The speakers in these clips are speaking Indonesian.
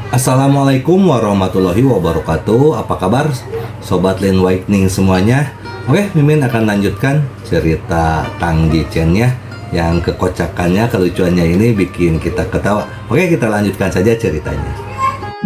Assalamualaikum warahmatullahi wabarakatuh. Apa kabar Sobat Lin Awakening semuanya? Oke, Mimin akan lanjutkan cerita Tang Jicen ya, yang kekocakannya, kelucuannya ini bikin kita ketawa. Oke, kita lanjutkan saja ceritanya.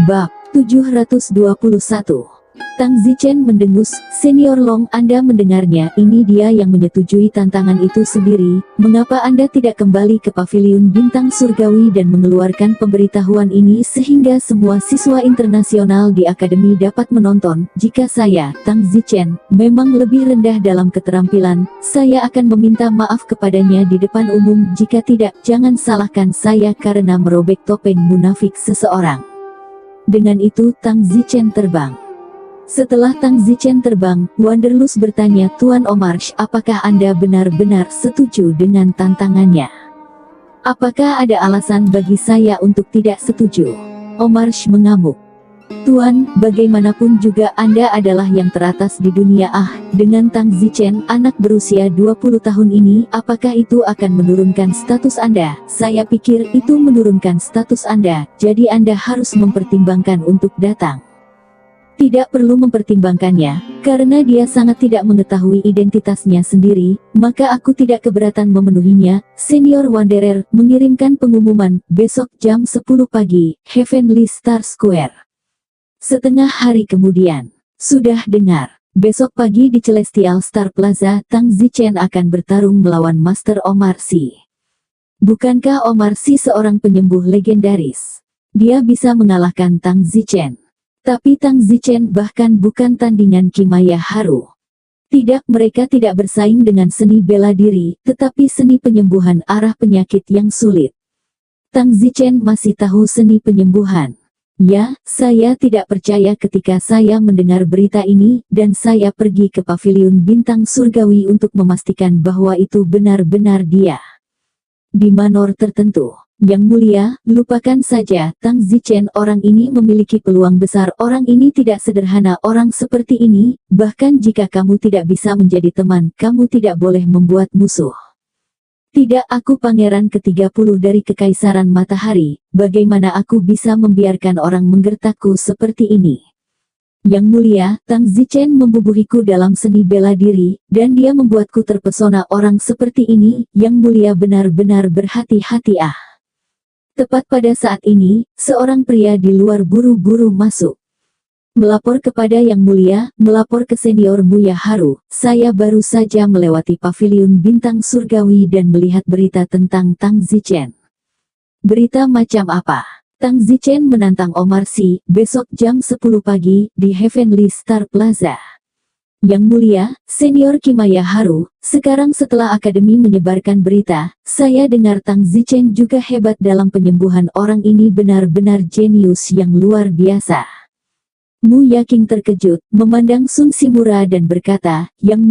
Bab 721. Tang Zichen mendengus, "Senior Long, Anda mendengarnya, ini dia yang menyetujui tantangan itu sendiri. Mengapa Anda tidak kembali ke paviliun bintang surgawi dan mengeluarkan pemberitahuan ini sehingga semua siswa internasional di akademi dapat menonton? Jika saya, Tang Zichen, memang lebih rendah dalam keterampilan, saya akan meminta maaf kepadanya di depan umum. Jika tidak, jangan salahkan saya karena merobek topeng munafik seseorang." Dengan itu Tang Zichen terbang. Setelah Tang Zichen terbang, Wanderlust bertanya, "Tuan Omarsh, apakah Anda benar-benar setuju dengan tantangannya? Apakah ada alasan bagi saya untuk tidak setuju?" Omarsh mengamuk. "Tuan, bagaimanapun juga Anda adalah yang teratas di dunia. Dengan Tang Zichen, anak berusia 20 tahun ini, apakah itu akan menurunkan status Anda? Saya pikir itu menurunkan status Anda, jadi Anda harus mempertimbangkan untuk datang." "Tidak perlu mempertimbangkannya, karena dia sangat tidak mengetahui identitasnya sendiri, maka aku tidak keberatan memenuhinya." Senior Wanderer mengirimkan pengumuman, "Besok jam 10 pagi, Heavenly Star Square." Setengah hari kemudian, "Sudah dengar, besok pagi di Celestial Star Plaza, Tang Zichen akan bertarung melawan Master Omar Sy." Bukankah Omar Sy seorang penyembuh legendaris? Dia bisa mengalahkan Tang Zichen. Tapi Tang Zichen bahkan bukan tandingan Kimaya Haru. Tidak, mereka tidak bersaing dengan seni bela diri, tetapi seni penyembuhan arah penyakit yang sulit. Tang Zichen masih tahu seni penyembuhan. Ya, saya tidak percaya ketika saya mendengar berita ini, dan saya pergi ke paviliun bintang surgawi untuk memastikan bahwa itu benar-benar dia. Di manor tertentu, "Yang mulia, lupakan saja Tang Zichen, orang ini memiliki peluang besar. Orang ini tidak sederhana. Orang seperti ini, bahkan jika kamu tidak bisa menjadi teman, kamu tidak boleh membuat musuh." "Tidak, aku pangeran ke-30 dari Kekaisaran Matahari. Bagaimana aku bisa membiarkan orang menggertakku seperti ini?" "Yang mulia, Tang Zichen membubuhiku dalam seni bela diri, dan dia membuatku terpesona. Orang seperti ini, Yang mulia benar-benar berhati-hati." Tepat pada saat ini, seorang pria di luar buru-buru masuk. "Melapor kepada Yang Mulia, melapor ke Senior Muya Haru. Saya baru saja melewati paviliun bintang surgawi dan melihat berita tentang Tang Zichen." "Berita macam apa?" "Tang Zichen menantang Omar Sy, besok jam 10 pagi, di Heavenly Star Plaza." "Yang mulia, Senior Kimaya Haru, sekarang setelah Akademi menyebarkan berita, saya dengar Tang Zichen juga hebat dalam penyembuhan. Orang ini benar-benar jenius yang luar biasa." Mu Yaking terkejut, memandang Sun Shimura dan berkata, Yang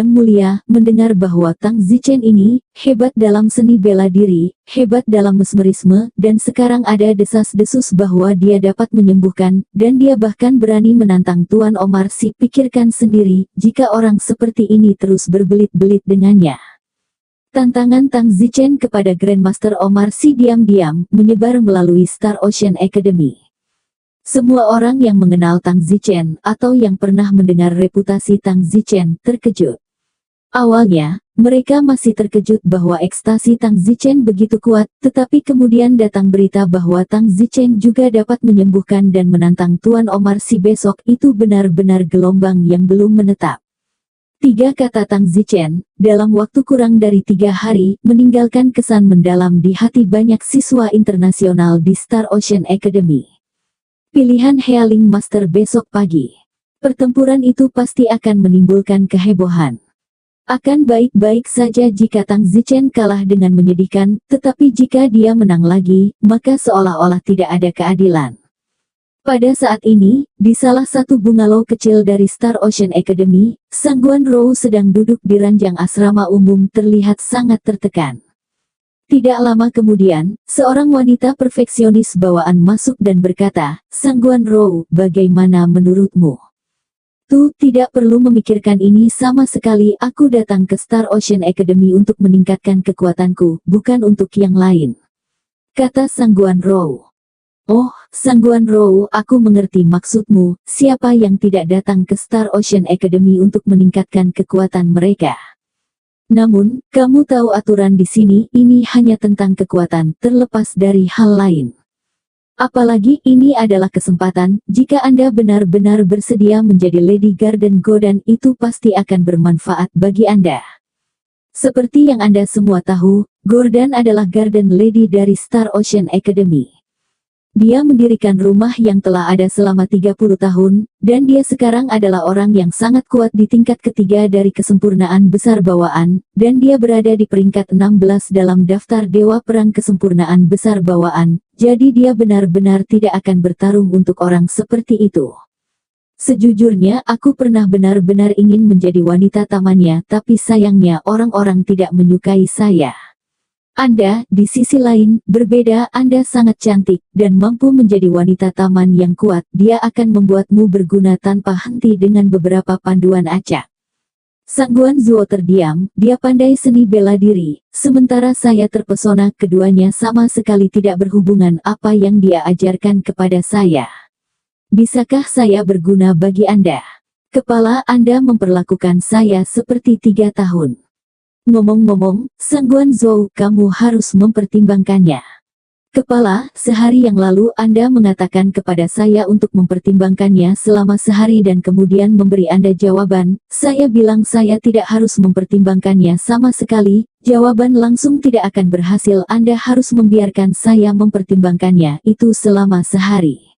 mulia, mendengar bahwa Tang Zichen ini, hebat dalam seni bela diri, hebat dalam mesmerisme, dan sekarang ada desas-desus bahwa dia dapat menyembuhkan, dan dia bahkan berani menantang Tuan Omar Sy. Pikirkan sendiri, jika orang seperti ini terus berbelit-belit dengannya." Tantangan Tang Zichen kepada Grandmaster Omar Sy diam-diam menyebar melalui Star Ocean Academy. Semua orang yang mengenal Tang Zichen, atau yang pernah mendengar reputasi Tang Zichen, terkejut. Awalnya, mereka masih terkejut bahwa ekstasi Tang Zichen begitu kuat, tetapi kemudian datang berita bahwa Tang Zichen juga dapat menyembuhkan dan menantang Tuan Omar Sy besok. Itu benar-benar gelombang yang belum menetap. 3 kata Tang Zichen, dalam waktu kurang dari 3 hari, meninggalkan kesan mendalam di hati banyak siswa internasional di Star Ocean Academy. Pilihan Healing Master besok pagi. Pertempuran itu pasti akan menimbulkan kehebohan. Akan baik-baik saja jika Tang Zichen kalah dengan menyedihkan, tetapi jika dia menang lagi, maka seolah-olah tidak ada keadilan. Pada saat ini, di salah satu bungalow kecil dari Star Ocean Academy, Sang Guan Rou sedang duduk di ranjang asrama umum, terlihat sangat tertekan. Tidak lama kemudian, seorang wanita perfeksionis bawaan masuk dan berkata, "Sang Guan Rou, bagaimana menurutmu?" "Tuh, tidak perlu memikirkan ini sama sekali. Aku datang ke Star Ocean Academy untuk meningkatkan kekuatanku, bukan untuk yang lain," kata Sang Guan Rou. Oh, Sangguan Rou, aku mengerti maksudmu. Siapa yang tidak datang ke Star Ocean Academy untuk meningkatkan kekuatan mereka? Namun, kamu tahu aturan di sini, ini hanya tentang kekuatan, terlepas dari hal lain. Apalagi ini adalah kesempatan, jika Anda benar-benar bersedia menjadi Lady Garden Godan, itu pasti akan bermanfaat bagi Anda. Seperti yang Anda semua tahu, Gordon adalah Garden Lady dari Star Ocean Academy. Dia mendirikan rumah yang telah ada selama 30 tahun, dan dia sekarang adalah orang yang sangat kuat di tingkat ketiga dari kesempurnaan besar bawaan, dan dia berada di peringkat 16 dalam daftar Dewa Perang Kesempurnaan Besar Bawaan, jadi dia benar-benar tidak akan bertarung untuk orang seperti itu. Sejujurnya aku pernah benar-benar ingin menjadi wanita tamannya, tapi sayangnya orang-orang tidak menyukai saya. Anda, di sisi lain, berbeda. Anda sangat cantik, dan mampu menjadi wanita taman yang kuat. Dia akan membuatmu berguna tanpa henti dengan beberapa panduan acak. Sangguan Zuo terdiam, dia pandai seni bela diri, sementara saya terpesona. Keduanya sama sekali tidak berhubungan apa yang dia ajarkan kepada saya. Bisakah saya berguna bagi Anda? Kepala Anda memperlakukan saya seperti 3 tahun. Ngomong-ngomong, Sangguan Zhou, kamu harus mempertimbangkannya. Kepala, sehari yang lalu Anda mengatakan kepada saya untuk mempertimbangkannya selama sehari dan kemudian memberi Anda jawaban. Saya bilang saya tidak harus mempertimbangkannya sama sekali. Jawaban langsung tidak akan berhasil. Anda harus membiarkan saya mempertimbangkannya itu selama sehari.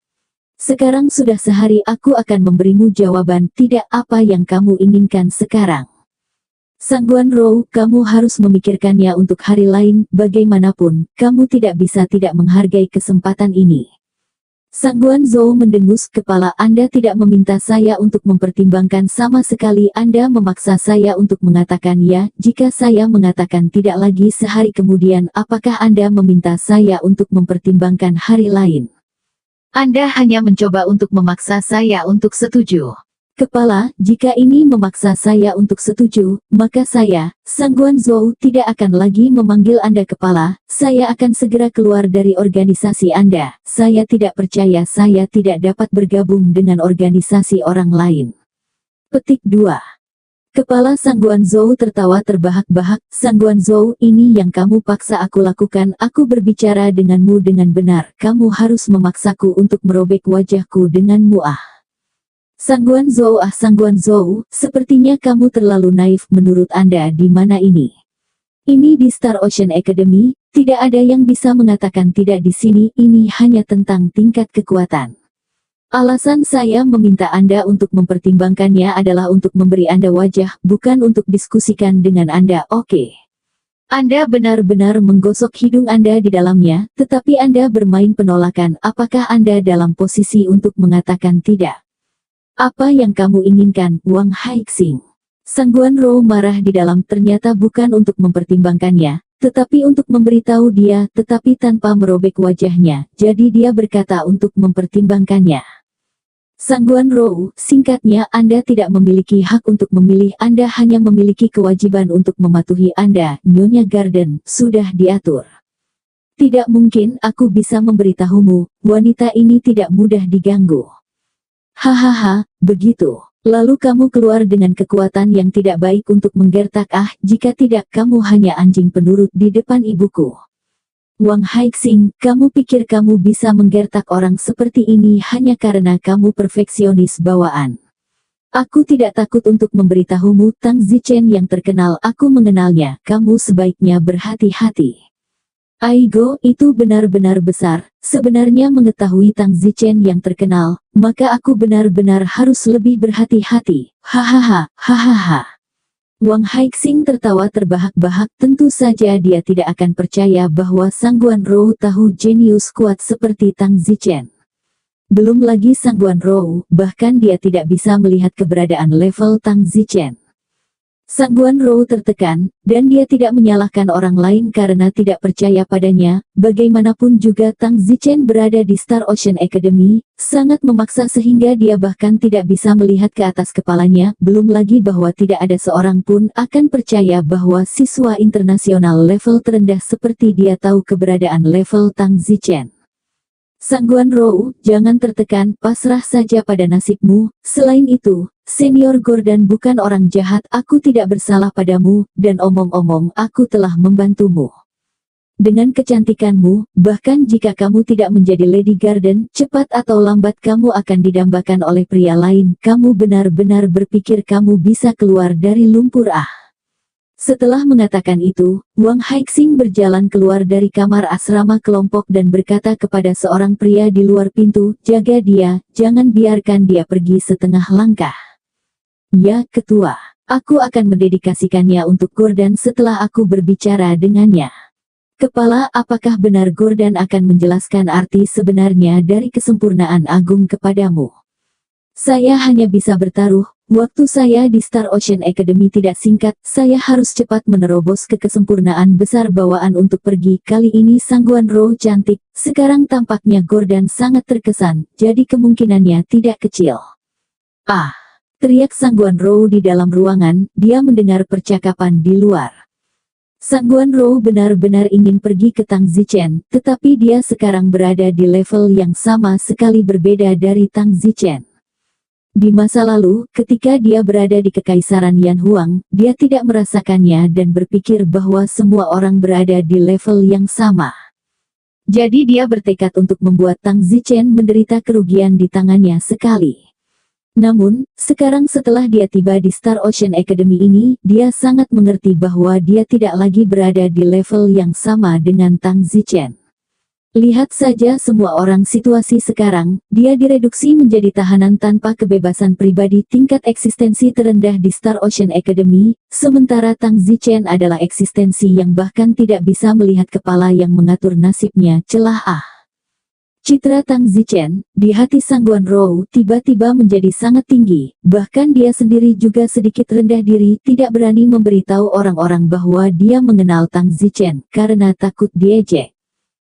Sekarang sudah sehari, aku akan memberimu jawaban. Tidak apa yang kamu inginkan sekarang. Sangguan Rou, kamu harus memikirkannya untuk hari lain. Bagaimanapun, kamu tidak bisa tidak menghargai kesempatan ini. Sangguan Zhou mendengus kepala. Anda tidak meminta saya untuk mempertimbangkan sama sekali. Anda memaksa saya untuk mengatakan ya. Jika saya mengatakan tidak lagi sehari kemudian, apakah Anda meminta saya untuk mempertimbangkan hari lain? Anda hanya mencoba untuk memaksa saya untuk setuju. Kepala, jika ini memaksa saya untuk setuju, maka saya, Sangguan Zhou, tidak akan lagi memanggil Anda kepala. Saya akan segera keluar dari organisasi Anda. Saya tidak percaya saya tidak dapat bergabung dengan organisasi orang lain. Petik 2. Kepala Sangguan Zhou tertawa terbahak-bahak. Sangguan Zhou, ini yang kamu paksa aku lakukan. Aku berbicara denganmu dengan benar. Kamu harus memaksaku untuk merobek wajahku denganmu. Sangguan Zhou, sepertinya kamu terlalu naif. Menurut Anda di mana ini? Ini di Star Ocean Academy, tidak ada yang bisa mengatakan tidak di sini. Ini hanya tentang tingkat kekuatan. Alasan saya meminta Anda untuk mempertimbangkannya adalah untuk memberi Anda wajah, bukan untuk diskusikan dengan Anda. Oke. Anda benar-benar menggosok hidung Anda di dalamnya, tetapi Anda bermain penolakan. Apakah Anda dalam posisi untuk mengatakan tidak? Apa yang kamu inginkan, Wang Haixing? Sangguan Rou marah di dalam, ternyata bukan untuk mempertimbangkannya, tetapi untuk memberitahu dia, tetapi tanpa merobek wajahnya, jadi dia berkata untuk mempertimbangkannya. Sangguan Rou, singkatnya Anda tidak memiliki hak untuk memilih, Anda hanya memiliki kewajiban untuk mematuhi Anda, Nyonya Garden, sudah diatur. Tidak mungkin aku bisa memberitahumu, wanita ini tidak mudah diganggu. Hahaha, begitu. Lalu kamu keluar dengan kekuatan yang tidak baik untuk menggertak. Jika tidak, kamu hanya anjing penurut di depan ibuku. Wang Haixing, kamu pikir kamu bisa menggertak orang seperti ini hanya karena kamu perfeksionis bawaan. Aku tidak takut untuk memberitahumu, Tang Zichen yang terkenal, aku mengenalnya, kamu sebaiknya berhati-hati. Aigo, itu benar-benar besar. Sebenarnya mengetahui Tang Zichen yang terkenal, maka aku benar-benar harus lebih berhati-hati. Hahaha, hahaha. Wang Haixing tertawa terbahak-bahak. Tentu saja dia tidak akan percaya bahwa Sangguan Rou tahu jenius kuat seperti Tang Zichen. Belum lagi Sangguan Rou, bahkan dia tidak bisa melihat keberadaan level Tang Zichen. Sangguan Rou tertekan, dan dia tidak menyalahkan orang lain karena tidak percaya padanya. Bagaimanapun juga Tang Zichen berada di Star Ocean Academy, sangat memaksa sehingga dia bahkan tidak bisa melihat ke atas kepalanya, belum lagi bahwa tidak ada seorang pun akan percaya bahwa siswa internasional level terendah seperti dia tahu keberadaan level Tang Zichen. Sangguan Rou, jangan tertekan, pasrah saja pada nasibmu. Selain itu, Senior Gordon bukan orang jahat, aku tidak bersalah padamu, dan omong-omong, aku telah membantumu. Dengan kecantikanmu, bahkan jika kamu tidak menjadi Lady Garden, cepat atau lambat kamu akan didambakan oleh pria lain. Kamu benar-benar berpikir kamu bisa keluar dari lumpur ah. Setelah mengatakan itu, Wang Haixing berjalan keluar dari kamar asrama kelompok dan berkata kepada seorang pria di luar pintu, jaga dia, jangan biarkan dia pergi setengah langkah. Ya, ketua. Aku akan mendedikasikannya untuk Gordon setelah aku berbicara dengannya. Kepala, apakah benar Gordon akan menjelaskan arti sebenarnya dari kesempurnaan agung kepadamu? Saya hanya bisa bertaruh. Waktu saya di Star Ocean Academy tidak singkat, saya harus cepat menerobos ke kesempurnaan besar bawaan untuk pergi. Kali ini Sangguan Rou cantik, sekarang tampaknya Gordon sangat terkesan, jadi kemungkinannya tidak kecil. Ah! Teriak Sangguan Rou di dalam ruangan, dia mendengar percakapan di luar. Sangguan Rou benar-benar ingin pergi ke Tang Zichen, tetapi dia sekarang berada di level yang sama sekali berbeda dari Tang Zichen. Di masa lalu, ketika dia berada di Kekaisaran Yan Huang, dia tidak merasakannya dan berpikir bahwa semua orang berada di level yang sama. Jadi dia bertekad untuk membuat Tang Zichen menderita kerugian di tangannya sekali. Namun, sekarang setelah dia tiba di Star Ocean Academy ini, dia sangat mengerti bahwa dia tidak lagi berada di level yang sama dengan Tang Zichen. Lihat saja semua orang situasi sekarang, dia direduksi menjadi tahanan tanpa kebebasan pribadi tingkat eksistensi terendah di Star Ocean Academy, sementara Tang Zichen adalah eksistensi yang bahkan tidak bisa melihat kepala yang mengatur nasibnya. Celah ah. Citra Tang Zichen, di hati Sangguan Rou tiba-tiba menjadi sangat tinggi, bahkan dia sendiri juga sedikit rendah diri, tidak berani memberitahu orang-orang bahwa dia mengenal Tang Zichen, karena takut diejek.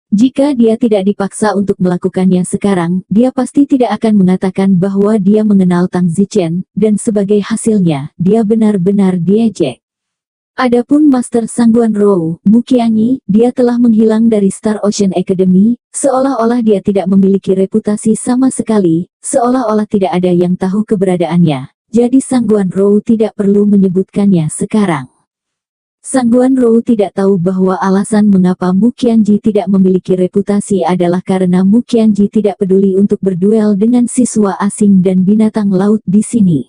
Jika dia tidak dipaksa untuk melakukannya sekarang, dia pasti tidak akan mengatakan bahwa dia mengenal Tang Zichen, dan sebagai hasilnya, dia benar-benar diejek. Adapun Master Sangguan Rou, Mu Qiangyi, dia telah menghilang dari Star Ocean Academy, seolah-olah dia tidak memiliki reputasi sama sekali, seolah-olah tidak ada yang tahu keberadaannya, jadi Sangguan Rou tidak perlu menyebutkannya sekarang. Sangguan Rou tidak tahu bahwa alasan mengapa Mu Qiangyi tidak memiliki reputasi adalah karena Mu Qiangyi tidak peduli untuk berduel dengan siswa asing dan binatang laut di sini.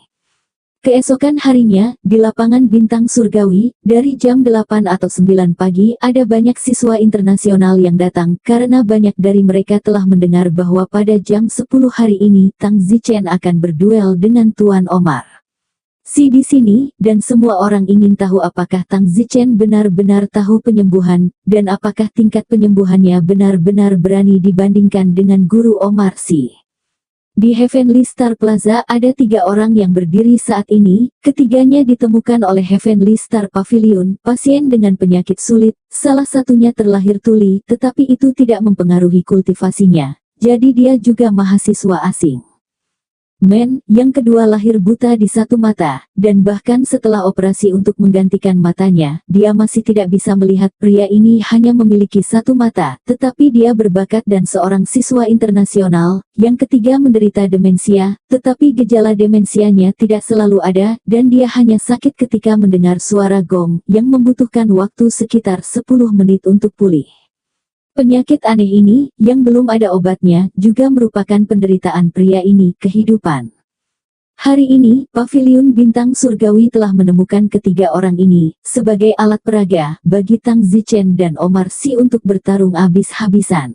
Keesokan harinya, di lapangan Bintang Surgawi, dari jam 8 atau 9 pagi ada banyak siswa internasional yang datang, karena banyak dari mereka telah mendengar bahwa pada jam 10 hari ini Tang Zichen akan berduel dengan Tuan Omar. Di sini, dan semua orang ingin tahu apakah Tang Zichen benar-benar tahu penyembuhan, dan apakah tingkat penyembuhannya benar-benar berani dibandingkan dengan Guru Omar Si. Di Heavenly Star Plaza ada 3 orang yang berdiri saat ini, ketiganya ditemukan oleh Heavenly Star Pavilion, pasien dengan penyakit sulit, salah satunya terlahir tuli, tetapi itu tidak mempengaruhi kultivasinya, jadi dia juga mahasiswa asing. Yang kedua lahir buta di satu mata, dan bahkan setelah operasi untuk menggantikan matanya, dia masih tidak bisa melihat. Pria ini hanya memiliki satu mata, tetapi dia berbakat dan seorang siswa internasional. Yang ketiga menderita demensia, tetapi gejala demensianya tidak selalu ada, dan dia hanya sakit ketika mendengar suara gong, yang membutuhkan waktu sekitar 10 menit untuk pulih. Penyakit aneh ini, yang belum ada obatnya, juga merupakan penderitaan pria ini kehidupan. Hari ini, Pavilion Bintang Surgawi telah menemukan ketiga orang ini, sebagai alat peraga, bagi Tang Zichen dan Omar Si untuk bertarung habis-habisan.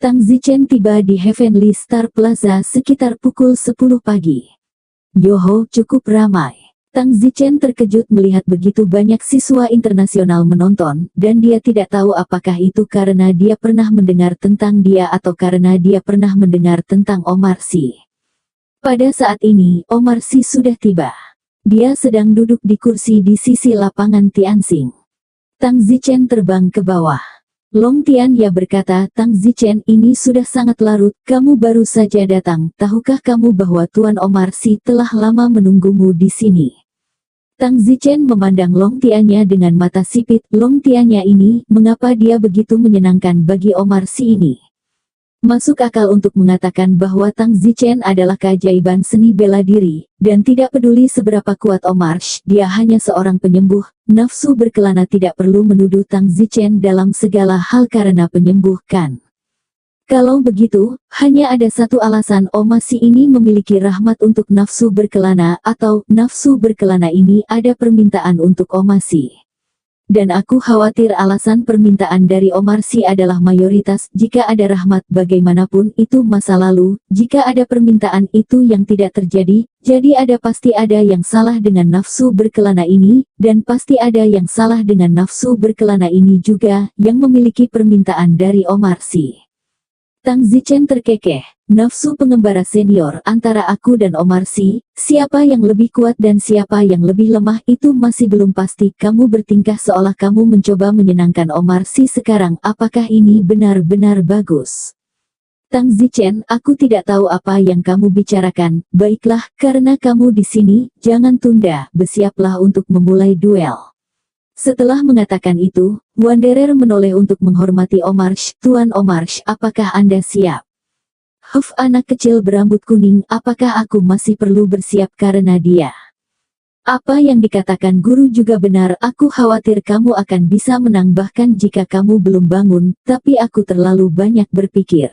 Tang Zichen tiba di Heavenly Star Plaza sekitar pukul 10 pagi. Yoho, cukup ramai. Tang Zichen terkejut melihat begitu banyak siswa internasional menonton, dan dia tidak tahu apakah itu karena dia pernah mendengar tentang dia atau karena dia pernah mendengar tentang Omar Si. Pada saat ini, Omar Si sudah tiba. Dia sedang duduk di kursi di sisi lapangan Tianxing. Tang Zichen terbang ke bawah. Long Tian ya berkata, Tang Zichen, ini sudah sangat larut, kamu baru saja datang, tahukah kamu bahwa Tuan Omar Si telah lama menunggumu di sini? Tang Zichen memandang Long Tiannya dengan mata sipit. Long Tiannya ini, mengapa dia begitu menyenangkan bagi Omar Si ini? Masuk akal untuk mengatakan bahwa Tang Zichen adalah keajaiban seni bela diri, dan tidak peduli seberapa kuat Omarsh, dia hanya seorang penyembuh. Nafsu berkelana tidak perlu menuduh Tang Zichen dalam segala hal karena penyembuh kan. Kalau begitu, hanya ada satu alasan Omasi ini memiliki rahmat untuk nafsu berkelana, atau nafsu berkelana ini ada permintaan untuk Omasi. Dan aku khawatir alasan permintaan dari Omarsi adalah mayoritas. Jika ada rahmat bagaimanapun itu masa lalu, jika ada permintaan itu yang tidak terjadi, jadi pasti ada yang salah dengan nafsu berkelana ini, dan pasti ada yang salah dengan nafsu berkelana ini juga, yang memiliki permintaan dari Omarsi. Tang Zichen terkekeh, nafsu pengembara senior antara aku dan Omarsi, siapa yang lebih kuat dan siapa yang lebih lemah itu masih belum pasti. Kamu bertingkah seolah kamu mencoba menyenangkan Omarsi sekarang, apakah ini benar-benar bagus? Tang Zichen, aku tidak tahu apa yang kamu bicarakan. Baiklah, karena kamu di sini, jangan tunda, bersiaplah untuk memulai duel. Setelah mengatakan itu, Wanderer menoleh untuk menghormati Omarsh. Tuan Omarsh, apakah Anda siap? Huff, anak kecil berambut kuning, apakah aku masih perlu bersiap karena dia? Apa yang dikatakan guru juga benar, aku khawatir kamu akan bisa menang bahkan jika kamu belum bangun, tapi aku terlalu banyak berpikir.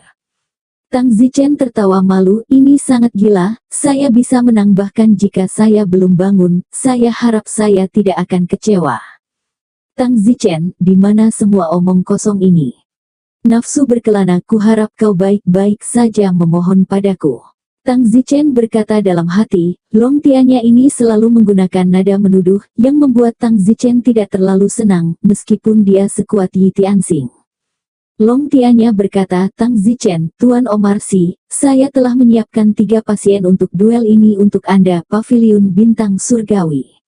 Tang Zichen tertawa malu, ini sangat gila, saya bisa menang bahkan jika saya belum bangun, saya harap saya tidak akan kecewa. Tang Zichen, di mana semua omong kosong ini? Nafsu berkelana, kuharap kau baik-baik saja memohon padaku. Tang Zichen berkata dalam hati, Long Tianya ini selalu menggunakan nada menuduh, yang membuat Tang Zichen tidak terlalu senang, meskipun dia sekuat Yi Tianxing. Long Tianya berkata, Tang Zichen, Tuan Omarsi, saya telah menyiapkan 3 pasien untuk duel ini untuk Anda, Paviliun Bintang Surgawi.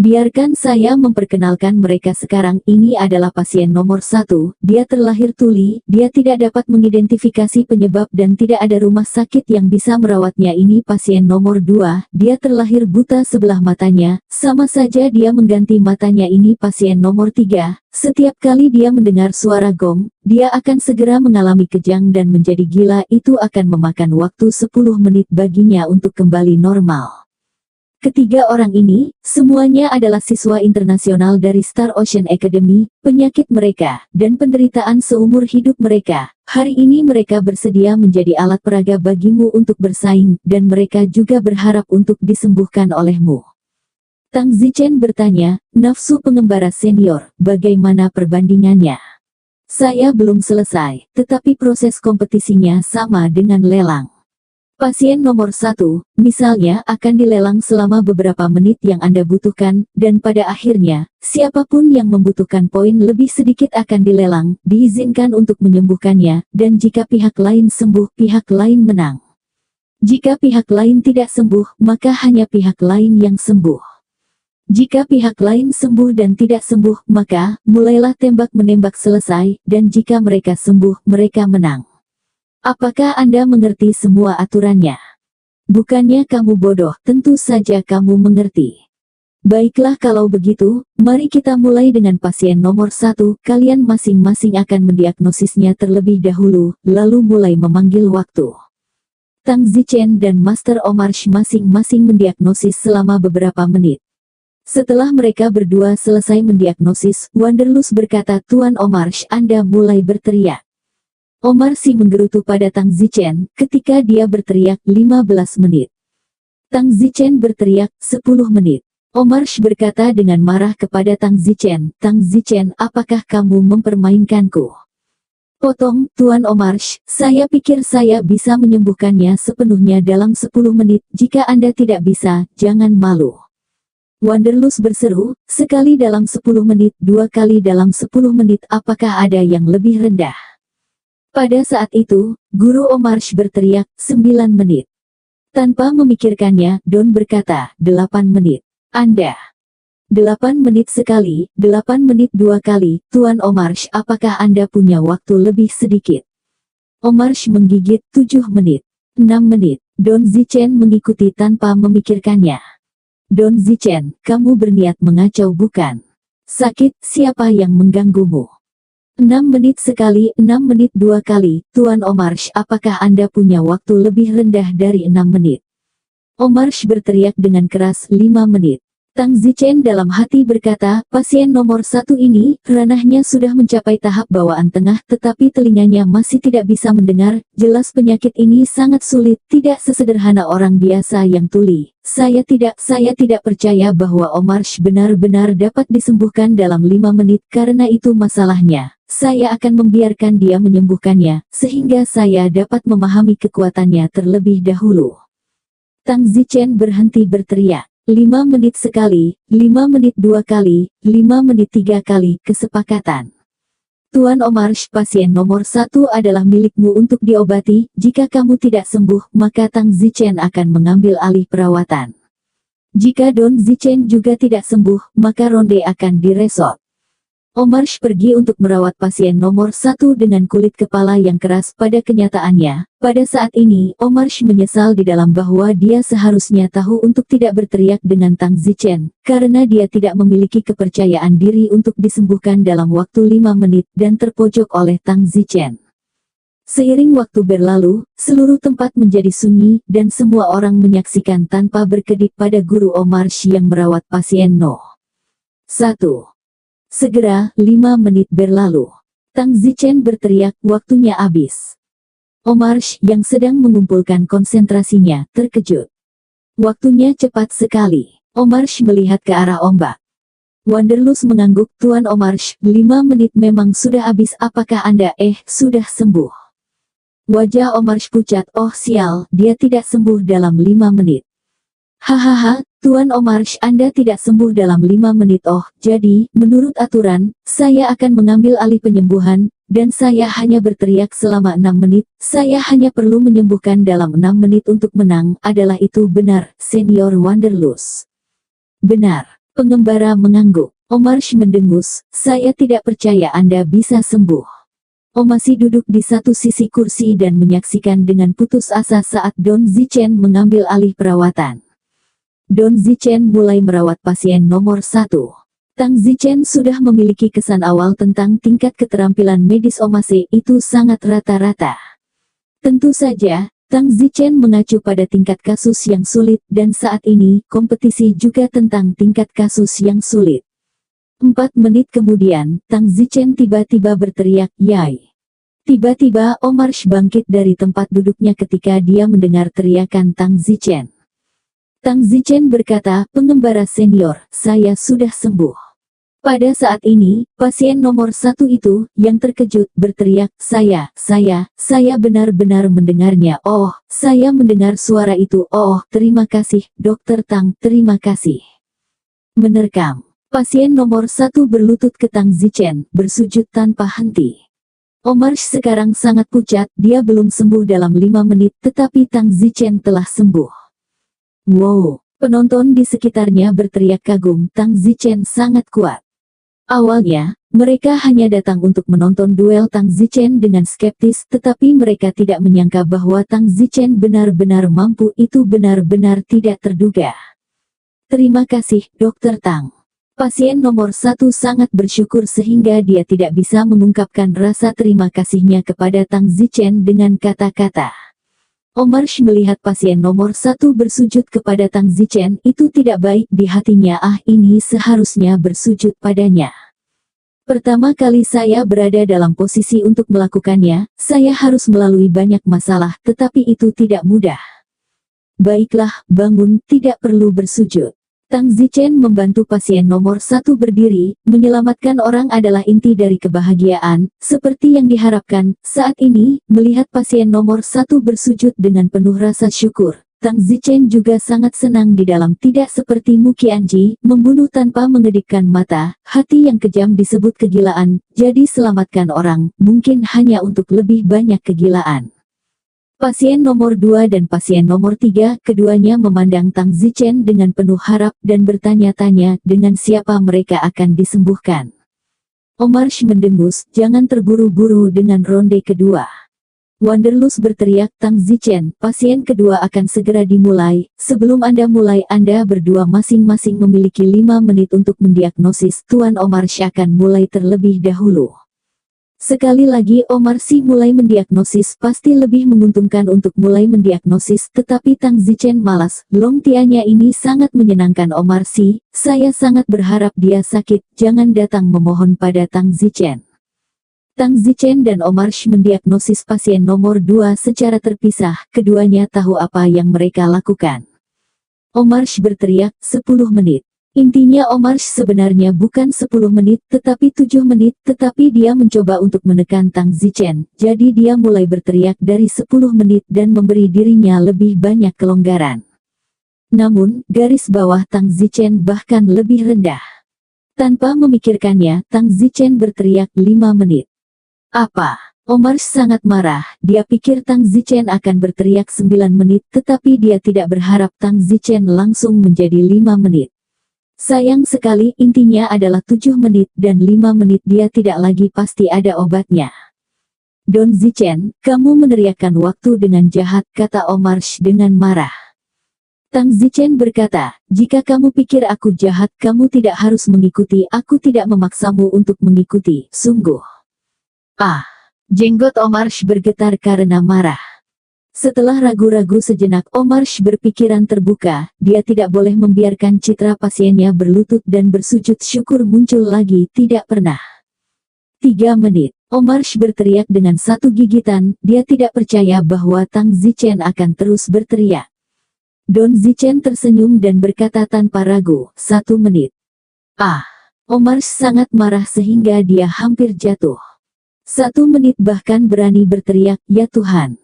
Biarkan saya memperkenalkan mereka sekarang. Ini adalah pasien nomor 1, dia terlahir tuli, dia tidak dapat mengidentifikasi penyebab dan tidak ada rumah sakit yang bisa merawatnya. Ini pasien nomor 2, dia terlahir buta sebelah matanya, sama saja dia mengganti matanya. Ini pasien nomor 3, setiap kali dia mendengar suara gong, dia akan segera mengalami kejang dan menjadi gila. Itu akan memakan waktu 10 menit baginya untuk kembali normal. Ketiga orang ini, semuanya adalah siswa internasional dari Star Ocean Academy. Penyakit mereka, dan penderitaan seumur hidup mereka, hari ini mereka bersedia menjadi alat peraga bagimu untuk bersaing, dan mereka juga berharap untuk disembuhkan olehmu. Tang Zichen bertanya, nafsu pengembara senior, bagaimana perbandingannya? Saya belum selesai, tetapi proses kompetisinya sama dengan lelang. Pasien nomor 1, misalnya, akan dilelang selama beberapa menit yang Anda butuhkan, dan pada akhirnya, siapapun yang membutuhkan poin lebih sedikit akan dilelang, diizinkan untuk menyembuhkannya, dan jika pihak lain sembuh, pihak lain menang. Jika pihak lain tidak sembuh, maka hanya pihak lain yang sembuh. Jika pihak lain sembuh dan tidak sembuh, maka, mulailah tembak-menembak selesai, dan jika mereka sembuh, mereka menang. Apakah Anda mengerti semua aturannya? Bukannya kamu bodoh, tentu saja kamu mengerti. Baiklah kalau begitu, mari kita mulai dengan pasien nomor 1, kalian masing-masing akan mendiagnosisnya terlebih dahulu, lalu mulai memanggil waktu. Tang Zichen dan Master Omarsh masing-masing mendiagnosis selama beberapa menit. Setelah mereka berdua selesai mendiagnosis, Wanderlust berkata, Tuan Omarsh, Anda mulai berteriak. Omarsi menggerutu pada Tang Zichen, ketika dia berteriak 15 menit. Tang Zichen berteriak 10 menit. Omarsh berkata dengan marah kepada Tang Zichen, Tang Zichen, apakah kamu mempermainkanku? Potong, Tuan Omarsh, saya pikir saya bisa menyembuhkannya sepenuhnya dalam 10 menit, jika Anda tidak bisa, jangan malu. Wanderlust berseru, sekali dalam 10 menit, 2 kali dalam 10 menit, apakah ada yang lebih rendah? Pada saat itu, Guru Omarsh berteriak, 9 menit. Tanpa memikirkannya, Don berkata, 8 menit. Anda. 8 menit sekali, 8 menit 2 kali, Tuan Omarsh, apakah Anda punya waktu lebih sedikit? Omarsh menggigit, 7 menit. 6 menit. Don Zichen mengikuti tanpa memikirkannya. Don Zichen, kamu berniat mengacau bukan? Sakit, siapa yang mengganggumu? 6 menit sekali, 6 menit 2 kali. Tuan Omarsh, apakah Anda punya waktu lebih rendah dari 6 menit? Omarsh berteriak dengan keras, 5 menit. Tang Zichen dalam hati berkata, pasien nomor 1 ini, ranahnya sudah mencapai tahap bawaan tengah tetapi telinganya masih tidak bisa mendengar, jelas penyakit ini sangat sulit, tidak sesederhana orang biasa yang tuli. Saya tidak percaya bahwa Omarsh benar-benar dapat disembuhkan dalam 5 menit karena itu masalahnya. Saya akan membiarkan dia menyembuhkannya, sehingga saya dapat memahami kekuatannya terlebih dahulu. Tang Zichen berhenti berteriak. 5 menit sekali, 5 menit 2 kali, 5 menit 3 kali, kesepakatan. Tuan Omarsh, pasien nomor 1 adalah milikmu untuk diobati, jika kamu tidak sembuh, maka Tang Zichen akan mengambil alih perawatan. Jika Don Zichen juga tidak sembuh, maka ronde akan diresot. Omarsh pergi untuk merawat pasien nomor 1 dengan kulit kepala yang keras. Pada kenyataannya, pada saat ini, Omarsh menyesal di dalam bahwa dia seharusnya tahu untuk tidak berteriak dengan Tang Zichen, karena dia tidak memiliki kepercayaan diri untuk disembuhkan dalam waktu 5 menit dan terpojok oleh Tang Zichen. Seiring waktu berlalu, seluruh tempat menjadi sunyi dan semua orang menyaksikan tanpa berkedip pada guru Omarsh yang merawat pasien No. 1. Segera, 5 menit berlalu. Tang Zichen berteriak, waktunya habis. Omarsh yang sedang mengumpulkan konsentrasinya, terkejut. Waktunya cepat sekali. Omarsh melihat ke arah ombak. Wanderlust mengangguk, Tuan Omarsh, 5 menit memang sudah habis, apakah Anda sudah sembuh? Wajah Omarsh pucat, oh sial, dia tidak sembuh dalam 5 menit. Hahaha, Tuan Omarsh, Anda tidak sembuh dalam 5 menit. Oh, jadi, menurut aturan, saya akan mengambil alih penyembuhan, dan saya hanya berteriak selama 6 menit, saya hanya perlu menyembuhkan dalam 6 menit untuk menang, adalah itu benar, Senior Wanderlust? Benar, pengembara mengangguk. Omarsh mendengus, saya tidak percaya Anda bisa sembuh. Oh masih duduk di satu sisi kursi dan menyaksikan dengan putus asa saat Don Zichen mengambil alih perawatan. Don Zichen mulai merawat pasien nomor 1. Tang Zichen sudah memiliki kesan awal tentang tingkat keterampilan medis Omase itu sangat rata-rata. Tentu saja, Tang Zichen mengacu pada tingkat kasus yang sulit dan saat ini kompetisi juga tentang tingkat kasus yang sulit. 4 menit kemudian, Tang Zichen tiba-tiba berteriak, "Yai!" Tiba-tiba Omarsh bangkit dari tempat duduknya ketika dia mendengar teriakan Tang Zichen. Tang Zichen berkata, pengembara senior, saya sudah sembuh. Pada saat ini, pasien nomor 1 itu, yang terkejut, berteriak, saya benar-benar mendengarnya. Oh, saya mendengar suara itu. Oh, terima kasih, Dokter Tang, terima kasih. Menerkam. Pasien nomor 1 berlutut ke Tang Zichen, bersujud tanpa henti. Omarsh sekarang sangat pucat, dia belum sembuh dalam 5 menit, tetapi Tang Zichen telah sembuh. Wow, penonton di sekitarnya berteriak kagum, Tang Zichen sangat kuat. Awalnya, mereka hanya datang untuk menonton duel Tang Zichen dengan skeptis, tetapi mereka tidak menyangka bahwa Tang Zichen benar-benar mampu, itu benar-benar tidak terduga. Terima kasih, Dokter Tang. Pasien nomor 1 sangat bersyukur sehingga dia tidak bisa mengungkapkan rasa terima kasihnya kepada Tang Zichen dengan kata-kata. Omarsh melihat pasien nomor 1 bersujud kepada Tang Zichen, itu tidak baik di hatinya. Ini seharusnya bersujud padanya. Pertama kali saya berada dalam posisi untuk melakukannya, saya harus melalui banyak masalah, tetapi itu tidak mudah. Baiklah, bangun, tidak perlu bersujud. Tang Zichen membantu pasien nomor 1 berdiri, menyelamatkan orang adalah inti dari kebahagiaan, seperti yang diharapkan. Saat ini, melihat pasien nomor 1 bersujud dengan penuh rasa syukur, Tang Zichen juga sangat senang di dalam, tidak seperti Mu Qianji, membunuh tanpa mengedipkan mata, hati yang kejam disebut kegilaan, jadi selamatkan orang, mungkin hanya untuk lebih banyak kegilaan. Pasien nomor 2 dan pasien nomor 3, keduanya memandang Tang Zichen dengan penuh harap dan bertanya-tanya dengan siapa mereka akan disembuhkan. Omarsh mendengus, jangan terburu-buru dengan ronde kedua. Wanderlust berteriak, Tang Zichen, pasien kedua akan segera dimulai. Sebelum Anda mulai, Anda berdua masing-masing memiliki 5 menit untuk mendiagnosis. Tuan Omarsh akan mulai terlebih dahulu. Sekali lagi Omar Sy mulai mendiagnosis, pasti lebih menguntungkan untuk mulai mendiagnosis, tetapi Tang Zichen malas. Long Tianya ini sangat menyenangkan Omar Sy, saya sangat berharap dia sakit, jangan datang memohon pada Tang Zichen. Tang Zichen dan Omar Sy mendiagnosis pasien nomor 2 secara terpisah, keduanya tahu apa yang mereka lakukan. Omar Sy berteriak, 10 menit. Intinya Omar Sy sebenarnya bukan 10 menit, tetapi 7 menit, tetapi dia mencoba untuk menekan Tang Zichen, jadi dia mulai berteriak dari 10 menit dan memberi dirinya lebih banyak kelonggaran. Namun, garis bawah Tang Zichen bahkan lebih rendah. Tanpa memikirkannya, Tang Zichen berteriak 5 menit. Apa? Omar Sy sangat marah, dia pikir Tang Zichen akan berteriak 9 menit, tetapi dia tidak berharap Tang Zichen langsung menjadi 5 menit. Sayang sekali, intinya adalah 7 menit dan 5 menit dia tidak lagi pasti ada obatnya. Don Zichen, kamu meneriakkan waktu dengan jahat, kata Omar Sy dengan marah. Tang Zichen berkata, jika kamu pikir aku jahat, kamu tidak harus mengikuti, aku tidak memaksamu untuk mengikuti, sungguh. Jenggot Omar Sy bergetar karena marah. Setelah ragu-ragu sejenak, Omar Sy berpikiran terbuka, dia tidak boleh membiarkan citra pasiennya berlutut dan bersujud syukur muncul lagi, tidak pernah. 3 menit. Omar Sy berteriak dengan satu gigitan, dia tidak percaya bahwa Tang Zichen akan terus berteriak. Don Zichen tersenyum dan berkata tanpa ragu, 1 menit. Omar Sy sangat marah sehingga dia hampir jatuh. 1 menit bahkan berani berteriak, ya Tuhan.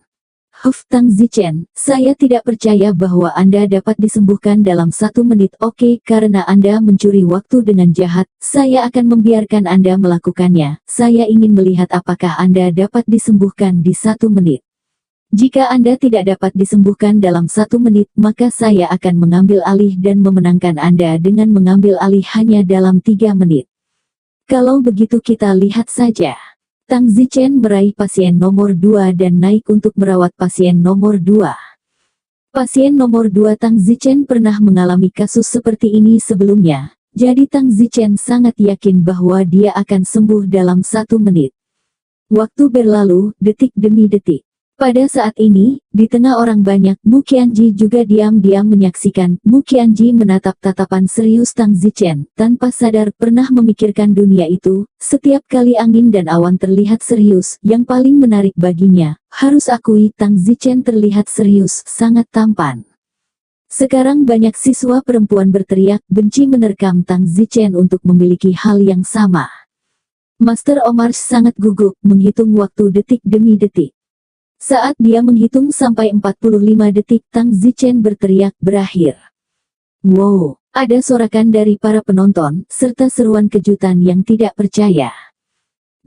Tang Zichen, saya tidak percaya bahwa Anda dapat disembuhkan dalam 1 menit. Oke, karena Anda mencuri waktu dengan jahat, saya akan membiarkan Anda melakukannya. Saya ingin melihat apakah Anda dapat disembuhkan di 1 menit. Jika Anda tidak dapat disembuhkan dalam 1 menit, maka saya akan mengambil alih dan memenangkan Anda dengan mengambil alih hanya dalam 3 menit. Kalau begitu kita lihat saja. Tang Zichen meraih pasien nomor 2 dan naik untuk merawat pasien nomor 2. Pasien nomor 2 Tang Zichen pernah mengalami kasus seperti ini sebelumnya, jadi Tang Zichen sangat yakin bahwa dia akan sembuh dalam 1 menit. Waktu berlalu, detik demi detik. Pada saat ini, di tengah orang banyak, Mu Qianji juga diam-diam menyaksikan. Mu Qianji menatap tatapan serius Tang Zichen, tanpa sadar pernah memikirkan dunia itu. Setiap kali angin dan awan terlihat serius, yang paling menarik baginya, harus akui Tang Zichen terlihat serius, sangat tampan. Sekarang banyak siswa perempuan berteriak, benci menerkam Tang Zichen untuk memiliki hal yang sama. Master Omar sangat gugup, menghitung waktu detik demi detik. Saat dia menghitung sampai 45 detik, Tang Zichen berteriak, berakhir. Wow, ada sorakan dari para penonton, serta seruan kejutan yang tidak percaya.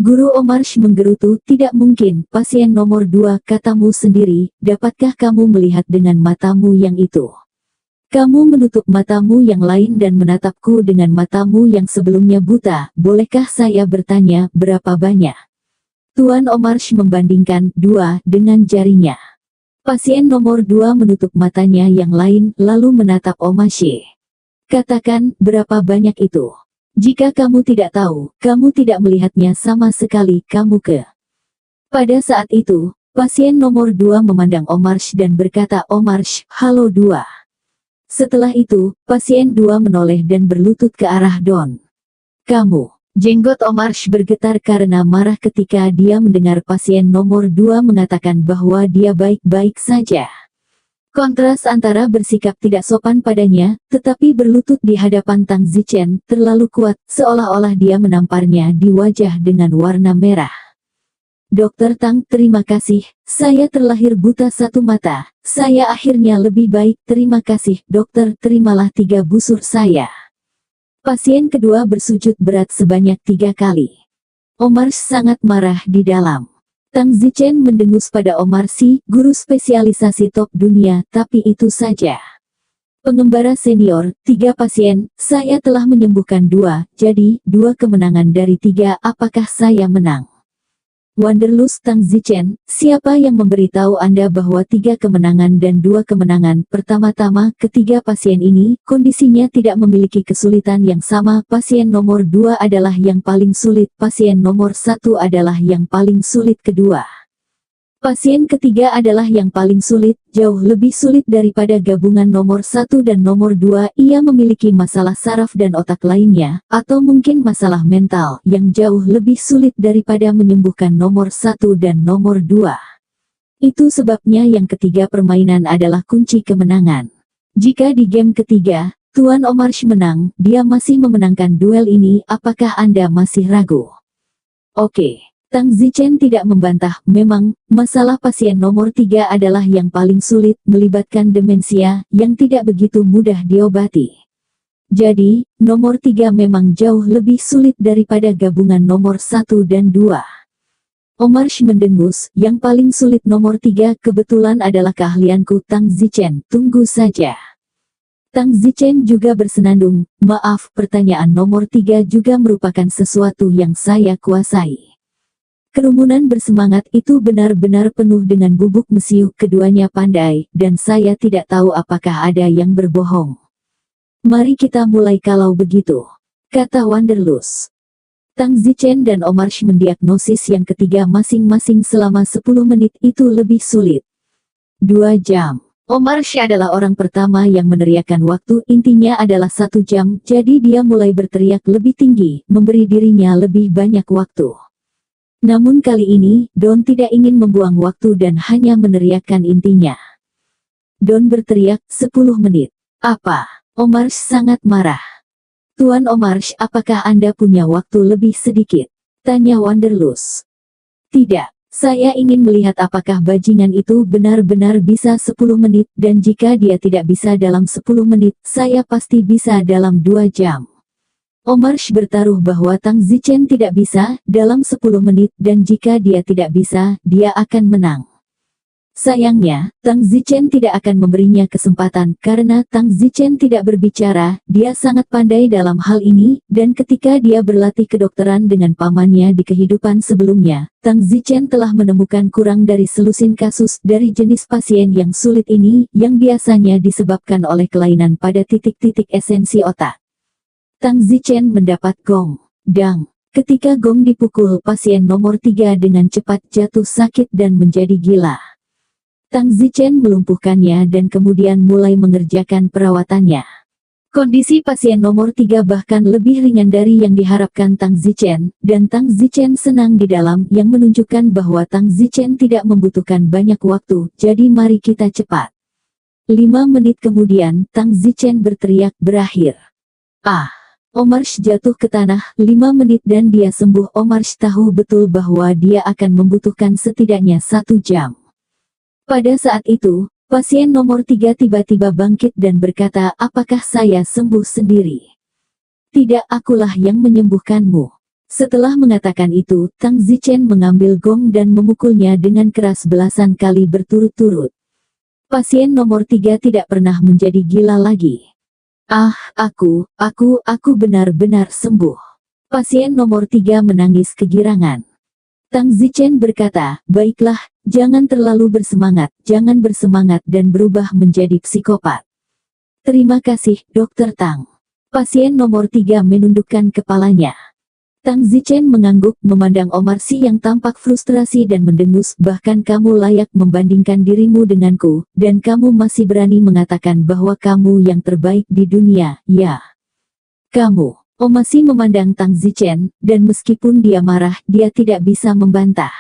Guru Omar Sy menggerutu, tidak mungkin, pasien nomor 2, katamu sendiri, dapatkah kamu melihat dengan matamu yang itu? Kamu menutup matamu yang lain dan menatapku dengan matamu yang sebelumnya buta, bolehkah saya bertanya, berapa banyak? Tuan Omar Sy membandingkan 2 dengan jarinya. Pasien nomor 2 menutup matanya yang lain, lalu menatap Omar Sy. Katakan, berapa banyak itu? Jika kamu tidak tahu, kamu tidak melihatnya sama sekali, kamu ke. Pada saat itu, pasien nomor 2 memandang Omar Sy dan berkata, Omar Sy, halo 2. Setelah itu, pasien 2 menoleh dan berlutut ke arah Don. Kamu. Jenggot Omar Sy bergetar karena marah ketika dia mendengar pasien nomor 2 mengatakan bahwa dia baik-baik saja. Kontras antara bersikap tidak sopan padanya, tetapi berlutut di hadapan Tang Zichen, terlalu kuat, seolah-olah dia menamparnya di wajah dengan warna merah. Dokter Tang, terima kasih, saya terlahir buta 1 mata, saya akhirnya lebih baik, terima kasih, dokter, terimalah 3 busur saya. Pasien kedua bersujud berat sebanyak 3 kali. Omar Sy sangat marah di dalam. Tang Zichen mendengus pada Omar Sy, guru spesialisasi top dunia, tapi itu saja. Pengembara senior, 3 pasien, saya telah menyembuhkan 2, jadi 2 kemenangan dari 3, apakah saya menang? Wanderlust Tang Zichen, siapa yang memberitahu Anda bahwa 3 kemenangan dan 2 kemenangan? Pertama-tama, ketiga pasien ini, kondisinya tidak memiliki kesulitan yang sama. Pasien nomor 2 adalah yang paling sulit, pasien nomor 1 adalah yang paling sulit kedua. Pasien ketiga adalah yang paling sulit, jauh lebih sulit daripada gabungan nomor 1 dan nomor 2. Ia memiliki masalah saraf dan otak lainnya, atau mungkin masalah mental, yang jauh lebih sulit daripada menyembuhkan nomor 1 dan nomor 2. Itu sebabnya yang ketiga permainan adalah kunci kemenangan. Jika di game ketiga, Tuan Omarsh menang, dia masih memenangkan duel ini. Apakah Anda masih ragu? Oke. Tang Zichen tidak membantah, memang, masalah pasien nomor 3 adalah yang paling sulit, melibatkan demensia, yang tidak begitu mudah diobati. Jadi, nomor 3 memang jauh lebih sulit daripada gabungan nomor 1 dan 2. Omarsh mendengus, yang paling sulit nomor 3 kebetulan adalah keahlianku. Tang Zichen, tunggu saja. Tang Zichen juga bersenandung, maaf, pertanyaan nomor 3 juga merupakan sesuatu yang saya kuasai. Kerumunan bersemangat itu benar-benar penuh dengan bubuk mesiu. Keduanya pandai, dan saya tidak tahu apakah ada yang berbohong. Mari kita mulai kalau begitu, kata Wanderlust. Tang Zichen dan Omarsh mendiagnosis yang ketiga masing-masing selama 10 menit itu lebih sulit. 2 jam. Omarsh adalah orang pertama yang meneriakkan waktu, intinya adalah 1 jam, jadi dia mulai berteriak lebih tinggi, memberi dirinya lebih banyak waktu. Namun kali ini, Don tidak ingin membuang waktu dan hanya meneriakkan intinya. Don berteriak, 10 menit. Apa? Omarsh sangat marah. Tuan Omarsh, apakah Anda punya waktu lebih sedikit? Tanya Wanderlust. Tidak, saya ingin melihat apakah bajingan itu benar-benar bisa 10 menit, dan jika dia tidak bisa dalam 10 menit, saya pasti bisa dalam 2 jam. Omarsh bertaruh bahwa Tang Zichen tidak bisa dalam 10 menit dan jika dia tidak bisa, dia akan menang. Sayangnya, Tang Zichen tidak akan memberinya kesempatan karena Tang Zichen tidak berbicara. Dia sangat pandai dalam hal ini, dan ketika dia berlatih kedokteran dengan pamannya di kehidupan sebelumnya, Tang Zichen telah menemukan kurang dari selusin kasus dari jenis pasien yang sulit ini, yang biasanya disebabkan oleh kelainan pada titik-titik esensi otak. Tang Zichen mendapat gong. Dang. Ketika gong dipukul, pasien nomor 3 dengan cepat jatuh sakit dan menjadi gila. Tang Zichen melumpuhkannya dan kemudian mulai mengerjakan perawatannya. Kondisi pasien nomor 3 bahkan lebih ringan dari yang diharapkan Tang Zichen, dan Tang Zichen senang di dalam, yang menunjukkan bahwa Tang Zichen tidak membutuhkan banyak waktu, jadi mari kita cepat. 5 menit kemudian, Tang Zichen berteriak, berakhir. Ah! Omarsh jatuh ke tanah, 5 menit dan dia sembuh. Omarsh tahu betul bahwa dia akan membutuhkan setidaknya 1 jam. Pada saat itu, pasien nomor 3 tiba-tiba bangkit dan berkata, apakah saya sembuh sendiri? Tidak, akulah yang menyembuhkanmu. Setelah mengatakan itu, Tang Zichen mengambil gong dan memukulnya dengan keras belasan kali berturut-turut. Pasien nomor 3 tidak pernah menjadi gila lagi. Ah, aku benar-benar sembuh. Pasien nomor 3 menangis kegirangan. Tang Zichen berkata, baiklah, jangan terlalu bersemangat, jangan bersemangat dan berubah menjadi psikopat. Terima kasih, Dr. Tang. Pasien nomor 3 menundukkan kepalanya. Tang Zichen mengangguk memandang Omarshi yang tampak frustrasi dan mendengus, bahkan kamu layak membandingkan dirimu denganku, dan kamu masih berani mengatakan bahwa kamu yang terbaik di dunia, ya. Kamu. Omarshi memandang Tang Zichen, dan meskipun dia marah, dia tidak bisa membantah.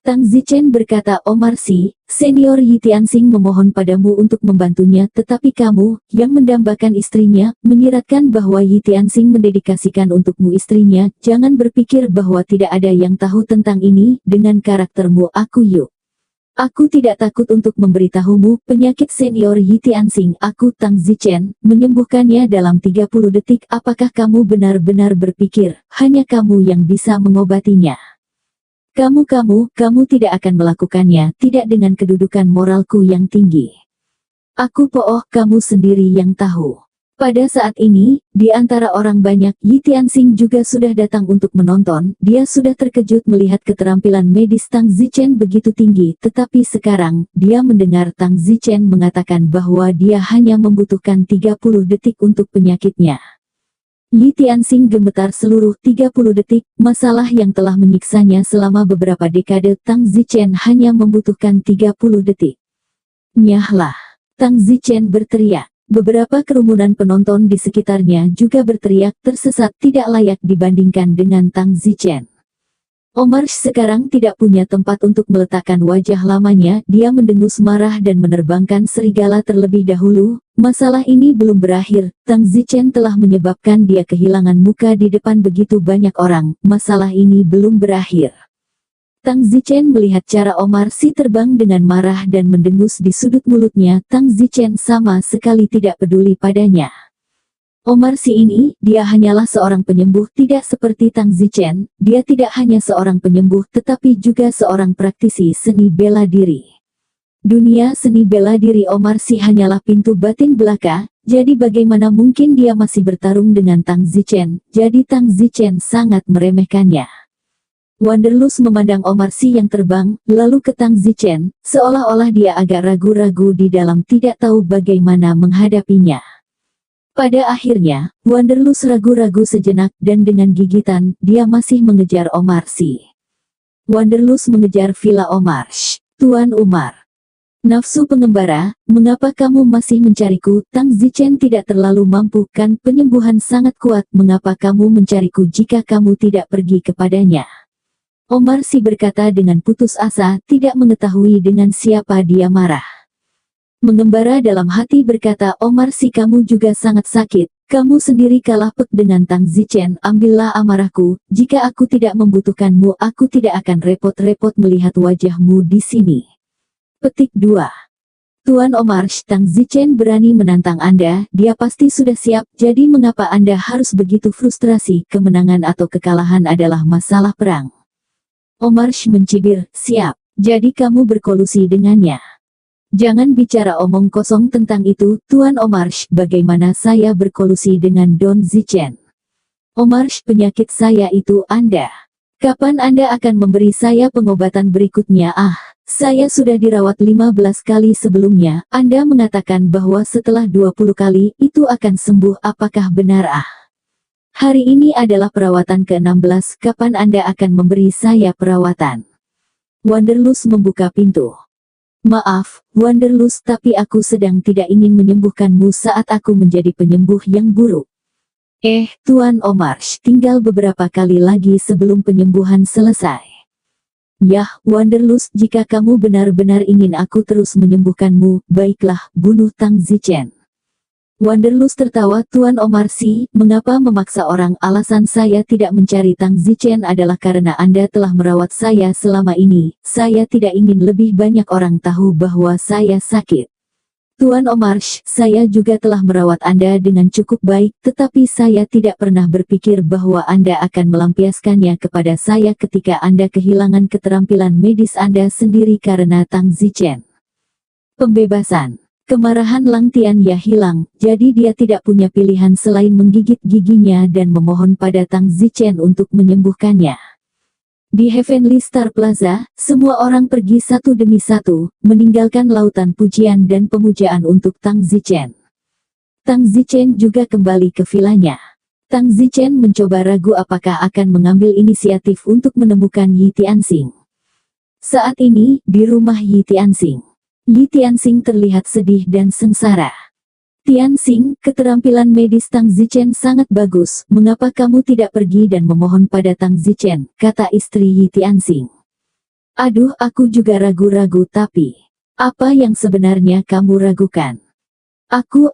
Tang Zichen berkata, Omarshi, Senior Yi Tianxing memohon padamu untuk membantunya, tetapi kamu, yang mendambakan istrinya, menyiratkan bahwa Yi Tianxing mendedikasikan untukmu istrinya, jangan berpikir bahwa tidak ada yang tahu tentang ini, dengan karaktermu aku yuk. Aku tidak takut untuk memberitahumu, penyakit Senior Yi Tianxing, aku Tang Zichen, menyembuhkannya dalam 30 detik, apakah kamu benar-benar berpikir, hanya kamu yang bisa mengobatinya? Kamu tidak akan melakukannya, tidak dengan kedudukan moralku yang tinggi. Aku kamu sendiri yang tahu. Pada saat ini, di antara orang banyak, Yi Tianxing juga sudah datang untuk menonton. Dia sudah terkejut melihat keterampilan medis Tang Zichen begitu tinggi, tetapi sekarang, dia mendengar Tang Zichen mengatakan bahwa dia hanya membutuhkan 30 detik untuk penyakitnya. Yi Tianxing gemetar seluruh 30 detik, masalah yang telah menyiksanya selama beberapa dekade Tang Zichen hanya membutuhkan 30 detik. Nyahlah! Tang Zichen berteriak. Beberapa kerumunan penonton di sekitarnya juga berteriak tersesat tidak layak dibandingkan dengan Tang Zichen. Omar sekarang tidak punya tempat untuk meletakkan wajah lamanya, dia mendengus marah dan menerbangkan serigala terlebih dahulu. Masalah ini belum berakhir, Tang Zichen telah menyebabkan dia kehilangan muka di depan begitu banyak orang, masalah ini belum berakhir. Tang Zichen melihat cara Omar Si terbang dengan marah dan mendengus di sudut mulutnya. Tang Zichen sama sekali tidak peduli padanya. Omar Si ini, dia hanyalah seorang penyembuh, tidak seperti Tang Zichen. Dia tidak hanya seorang penyembuh tetapi juga seorang praktisi seni bela diri. Dunia seni bela diri Omar Si hanyalah pintu batin belaka, jadi bagaimana mungkin dia masih bertarung dengan Tang Zichen? Jadi Tang Zichen sangat meremehkannya. Wanderlust memandang Omar Si yang terbang, lalu ke Tang Zichen, seolah-olah dia agak ragu-ragu di dalam tidak tahu bagaimana menghadapinya. Pada akhirnya, Wanderlust ragu-ragu sejenak dan dengan gigitan, dia masih mengejar Omar Si. Wanderlust mengejar Villa Omar. Shh, Tuan Umar. Nafsu pengembara, mengapa kamu masih mencariku? Tang Zichen tidak terlalu mampu kan, penyembuhan sangat kuat, mengapa kamu mencariku jika kamu tidak pergi kepadanya? Omar Si berkata dengan putus asa, tidak mengetahui dengan siapa dia marah. Mengembara dalam hati berkata, Omar Si kamu juga sangat sakit, kamu sendiri kalah pek dengan Tang Zichen, ambillah amarahku, jika aku tidak membutuhkanmu aku tidak akan repot-repot melihat wajahmu di sini. Petik 2. Tuan Omar, Tang Zichen berani menantang Anda, dia pasti sudah siap, jadi mengapa Anda harus begitu frustrasi? Kemenangan atau kekalahan adalah masalah perang. Omar mencibir, siap, jadi kamu berkolusi dengannya. Jangan bicara omong kosong tentang itu, Tuan Omar. Bagaimana saya berkolusi dengan Don Zichen? Omar, penyakit saya itu Anda. Kapan Anda akan memberi saya pengobatan berikutnya? Saya sudah dirawat 15 kali sebelumnya, Anda mengatakan bahwa setelah 20 kali, itu akan sembuh, apakah benar? Hari ini adalah perawatan ke-16, kapan Anda akan memberi saya perawatan? Wanderlust membuka pintu. Maaf, Wanderlust, tapi aku sedang tidak ingin menyembuhkanmu saat aku menjadi penyembuh yang buruk. Tuan Omar, tinggal beberapa kali lagi sebelum penyembuhan selesai. Yah, Wanderlust, jika kamu benar-benar ingin aku terus menyembuhkanmu, baiklah, bunuh Tang Zichen. Wanderlust tertawa, Tuan Omar Si, mengapa memaksa orang? Alasan saya tidak mencari Tang Zichen adalah karena Anda telah merawat saya selama ini, saya tidak ingin lebih banyak orang tahu bahwa saya sakit. Tuan Omar, saya juga telah merawat Anda dengan cukup baik, tetapi saya tidak pernah berpikir bahwa Anda akan melampiaskannya kepada saya ketika Anda kehilangan keterampilan medis Anda sendiri karena Tang Zichen. Pembebasan. Kemarahan Lang Tianya hilang, jadi dia tidak punya pilihan selain menggigit giginya dan memohon pada Tang Zichen untuk menyembuhkannya. Di Heavenly Star Plaza, semua orang pergi satu demi satu, meninggalkan lautan pujian dan pemujaan untuk Tang Zichen. Tang Zichen juga kembali ke vilanya. Tang Zichen mencoba ragu apakah akan mengambil inisiatif untuk menemukan Yi Tianxing. Saat ini, di rumah Yi Tianxing. Yi Tianxing terlihat sedih dan sengsara. Tianxing, keterampilan medis Tang Zichen sangat bagus, mengapa kamu tidak pergi dan memohon pada Tang Zichen, kata istri Yi Tianxing. Aduh, aku juga ragu-ragu, tapi apa yang sebenarnya kamu ragukan? Aku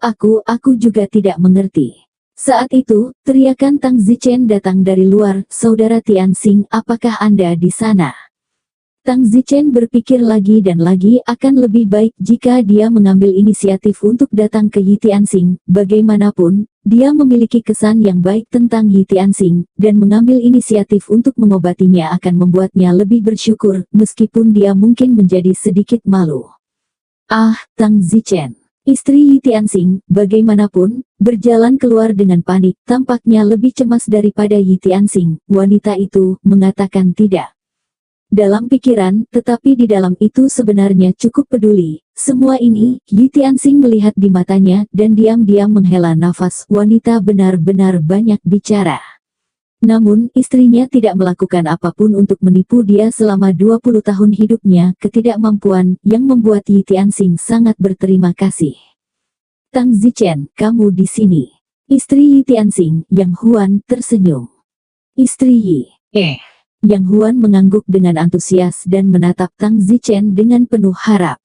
juga tidak mengerti. Saat itu, teriakan Tang Zichen datang dari luar, Saudara Tianxing, apakah Anda di sana? Tang Zichen berpikir lagi dan lagi, akan lebih baik jika dia mengambil inisiatif untuk datang ke Yi Tianxing. Bagaimanapun, dia memiliki kesan yang baik tentang Yi Tianxing, dan mengambil inisiatif untuk mengobatinya akan membuatnya lebih bersyukur, meskipun dia mungkin menjadi sedikit malu. Tang Zichen. Istri Yi Tianxing, bagaimanapun, berjalan keluar dengan panik, tampaknya lebih cemas daripada Yi Tianxing. Wanita itu mengatakan tidak. Dalam pikiran, tetapi di dalam itu sebenarnya cukup peduli. Semua ini, Yi Tianxing melihat di matanya, dan diam-diam menghela nafas. Wanita benar-benar banyak bicara. Namun, istrinya tidak melakukan apapun untuk menipu dia selama 20 tahun hidupnya, ketidakmampuan yang membuat Yi Tianxing sangat berterima kasih. Tang Zichen, kamu di sini. Istri Yi Tianxing, Yang Huan, tersenyum. Istri Yi. Yang Huan mengangguk dengan antusias dan menatap Tang Zichen dengan penuh harap.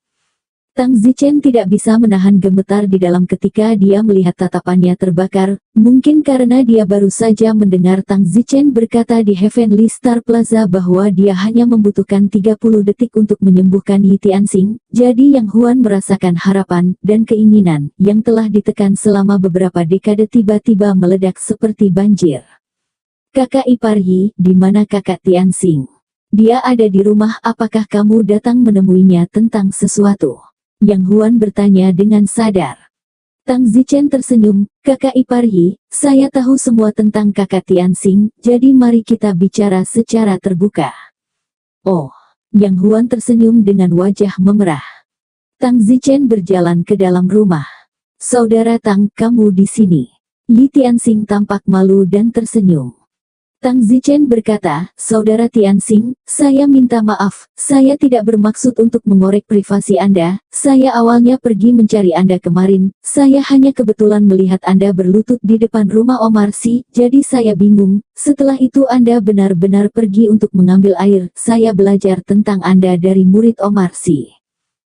Tang Zichen tidak bisa menahan gemetar di dalam ketika dia melihat tatapannya terbakar, mungkin karena dia baru saja mendengar Tang Zichen berkata di Heavenly Star Plaza bahwa dia hanya membutuhkan 30 detik untuk menyembuhkan Yi Tianxing, jadi Yang Huan merasakan harapan dan keinginan yang telah ditekan selama beberapa dekade tiba-tiba meledak seperti banjir. Kakak ipar Yi, di mana kakak Tianxing? Dia ada di rumah, apakah kamu datang menemuinya tentang sesuatu? Yang Huan bertanya dengan sadar. Tang Zichen tersenyum, kakak ipar Yi, saya tahu semua tentang kakak Tianxing, jadi mari kita bicara secara terbuka. Oh, Yang Huan tersenyum dengan wajah memerah. Tang Zichen berjalan ke dalam rumah. Saudara Tang, kamu di sini. Yi Tianxing tampak malu dan tersenyum. Tang Zichen berkata, Saudara Tianxing, saya minta maaf, saya tidak bermaksud untuk mengorek privasi Anda, saya awalnya pergi mencari Anda kemarin, saya hanya kebetulan melihat Anda berlutut di depan rumah Omar Sy, jadi saya bingung, setelah itu Anda benar-benar pergi untuk mengambil air, saya belajar tentang Anda dari murid Omar Sy.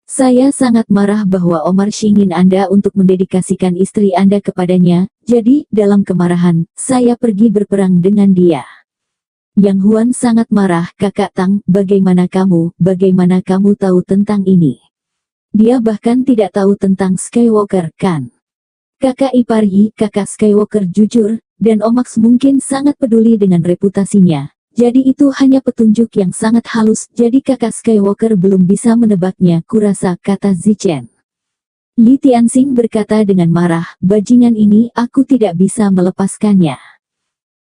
Saya sangat marah bahwa Omar Sy ingin Anda untuk mendedikasikan istri Anda kepadanya, jadi, dalam kemarahan, saya pergi berperang dengan dia. Yang Huan sangat marah, kakak Tang, bagaimana kamu tahu tentang ini? Dia bahkan tidak tahu tentang Skywalker, kan? Kakak ipar Yi, kakak Skywalker jujur, dan Omax mungkin sangat peduli dengan reputasinya. Jadi itu hanya petunjuk yang sangat halus, jadi kakak Skywalker belum bisa menebaknya, kurasa, kata Zichen. Yi Tianxing berkata dengan marah, bajingan ini, aku tidak bisa melepaskannya.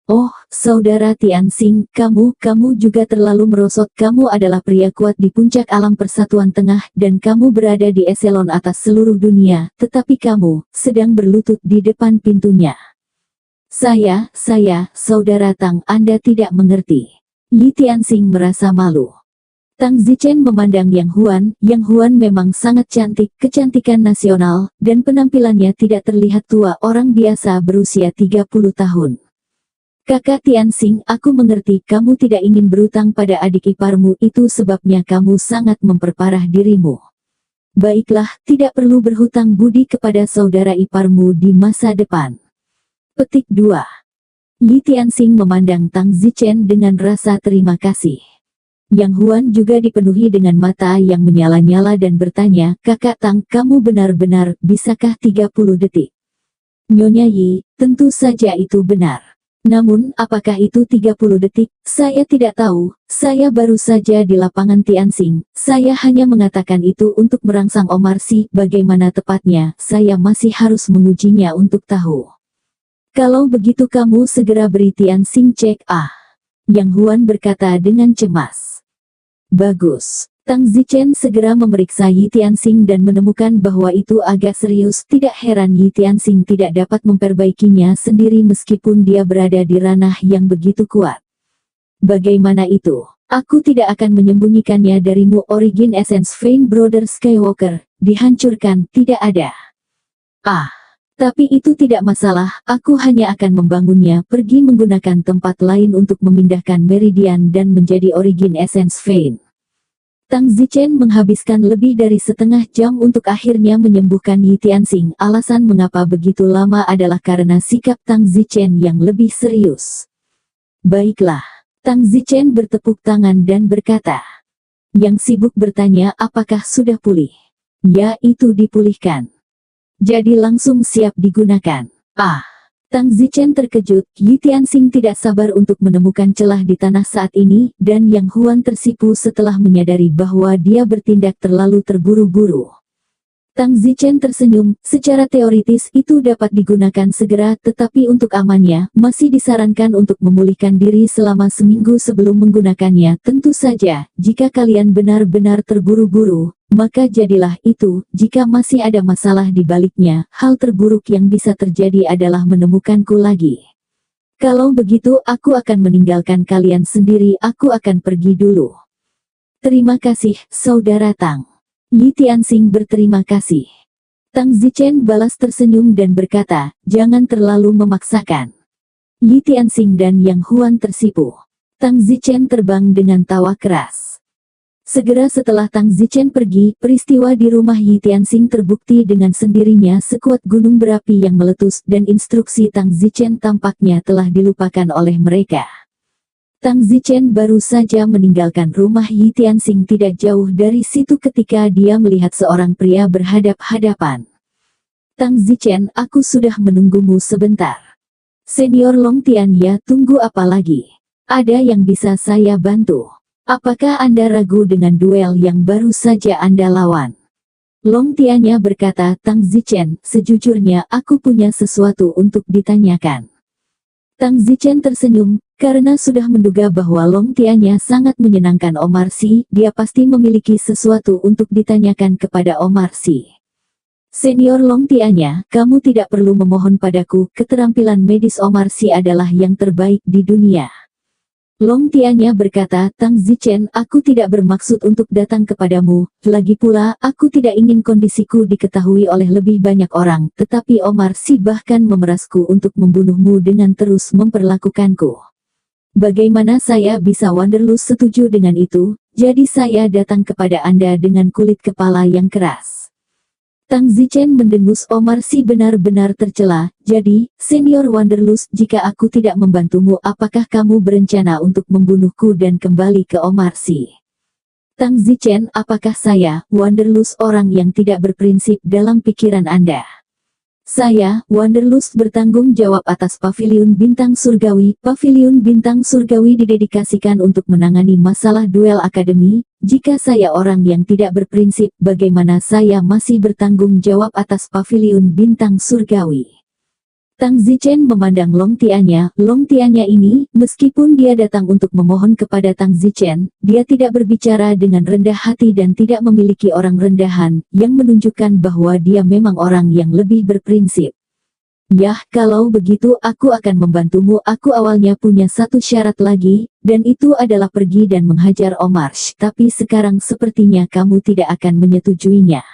Oh, saudara Tianxing, kamu juga terlalu merosot, kamu adalah pria kuat di puncak alam persatuan tengah, dan kamu berada di eselon atas seluruh dunia, tetapi kamu sedang berlutut di depan pintunya. Saya, saudara Tang, Anda tidak mengerti. Yi Tianxing merasa malu. Tang Zichen memandang Yang Huan memang sangat cantik, kecantikan nasional, dan penampilannya tidak terlihat tua, orang biasa berusia 30 tahun. Kakak Tianxing, aku mengerti kamu tidak ingin berutang pada adik iparmu, itu sebabnya kamu sangat memperparah dirimu. Baiklah, tidak perlu berhutang budi kepada saudara iparmu di masa depan. Petik 2. Yi Tianxing memandang Tang Zichen dengan rasa terima kasih. Yang Huan juga dipenuhi dengan mata yang menyala-nyala dan bertanya, kakak Tang, kamu benar-benar, bisakah 30 detik? Nyonya Yi, tentu saja itu benar. Namun, apakah itu 30 detik? Saya tidak tahu, saya baru saja di lapangan Tianxing, saya hanya mengatakan itu untuk merangsang Omar Sy, bagaimana tepatnya, saya masih harus mengujinya untuk tahu. Kalau begitu kamu segera beri Tianxing cek Yang Huan berkata dengan cemas. Bagus. Tang Zichen segera memeriksa Yi Tianxing dan menemukan bahwa itu agak serius. Tidak heran Yi Tianxing tidak dapat memperbaikinya sendiri meskipun dia berada di ranah yang begitu kuat. Bagaimana itu? Aku tidak akan menyembunyikannya darimu. Origin Essence Vayne Brother Skywalker dihancurkan, tidak ada. Tapi itu tidak masalah, aku hanya akan membangunnya, pergi menggunakan tempat lain untuk memindahkan Meridian dan menjadi Origin Essence Vayne. Tang Zichen menghabiskan lebih dari setengah jam untuk akhirnya menyembuhkan Yi Tianxing. Alasan mengapa begitu lama adalah karena sikap Tang Zichen yang lebih serius. Baiklah. Tang Zichen bertepuk tangan dan berkata. Yang sibuk bertanya, apakah sudah pulih? Ya, itu dipulihkan. Jadi langsung siap digunakan. Tang Zichen terkejut, Yi Tianxing tidak sabar untuk menemukan celah di tanah saat ini, dan Yang Huan tersipu setelah menyadari bahwa dia bertindak terlalu terburu-buru. Tang Zichen tersenyum, secara teoritis itu dapat digunakan segera, tetapi untuk amannya, masih disarankan untuk memulihkan diri selama seminggu sebelum menggunakannya. Tentu saja, jika kalian benar-benar terburu-buru, maka jadilah itu. Jika masih ada masalah di baliknya, hal terburuk yang bisa terjadi adalah menemukanku lagi. Kalau begitu aku akan meninggalkan kalian sendiri, aku akan pergi dulu. Terima kasih, Saudara Tang. Yi Tianxing berterima kasih. Tang Zichen balas tersenyum dan berkata, jangan terlalu memaksakan. Yi Tianxing dan Yang Huan tersipu. Tang Zichen terbang dengan tawa keras. Segera setelah Tang Zichen pergi, peristiwa di rumah Yi Tianxing terbukti dengan sendirinya sekuat gunung berapi yang meletus dan instruksi Tang Zichen tampaknya telah dilupakan oleh mereka. Tang Zichen baru saja meninggalkan rumah Yi Tianxing tidak jauh dari situ ketika dia melihat seorang pria berhadap-hadapan. Tang Zichen, aku sudah menunggumu sebentar. Senior Long Tian, ya, tunggu apa lagi? Ada yang bisa saya bantu? Apakah Anda ragu dengan duel yang baru saja Anda lawan? Long Tiannya berkata, Tang Zichen, sejujurnya aku punya sesuatu untuk ditanyakan. Tang Zichen tersenyum, karena sudah menduga bahwa Long Tiannya sangat menyenangkan Omar Sy, dia pasti memiliki sesuatu untuk ditanyakan kepada Omar Sy. Senior Long Tiannya, kamu tidak perlu memohon padaku, keterampilan medis Omar Sy adalah yang terbaik di dunia. Long Tiannya berkata, Tang Zichen, aku tidak bermaksud untuk datang kepadamu, lagi pula, aku tidak ingin kondisiku diketahui oleh lebih banyak orang, tetapi Omar Sy bahkan memerasku untuk membunuhmu dengan terus memperlakukanku. Bagaimana saya bisa Wanderlust setuju dengan itu, jadi saya datang kepada Anda dengan kulit kepala yang keras. Tang Zichen mendengus, Omar Sy benar-benar tercela. Jadi, Senior Wanderlust, jika aku tidak membantumu, apakah kamu berencana untuk membunuhku dan kembali ke Omar Sy? Tang Zichen, apakah saya, Wanderlust, orang yang tidak berprinsip dalam pikiran Anda? Saya, Wanderlust, bertanggung jawab atas Paviliun Bintang Surgawi. Paviliun Bintang Surgawi didedikasikan untuk menangani masalah duel akademi. Jika saya orang yang tidak berprinsip, bagaimana saya masih bertanggung jawab atas Paviliun Bintang Surgawi? Tang Zichen memandang Long Tiannya. Long Tiannya ini, meskipun dia datang untuk memohon kepada Tang Zichen, dia tidak berbicara dengan rendah hati dan tidak memiliki orang rendahan, yang menunjukkan bahwa dia memang orang yang lebih berprinsip. Yah, kalau begitu aku akan membantumu. Aku awalnya punya satu syarat lagi, dan itu adalah pergi dan menghajar Omar Sy, tapi sekarang sepertinya kamu tidak akan menyetujuinya.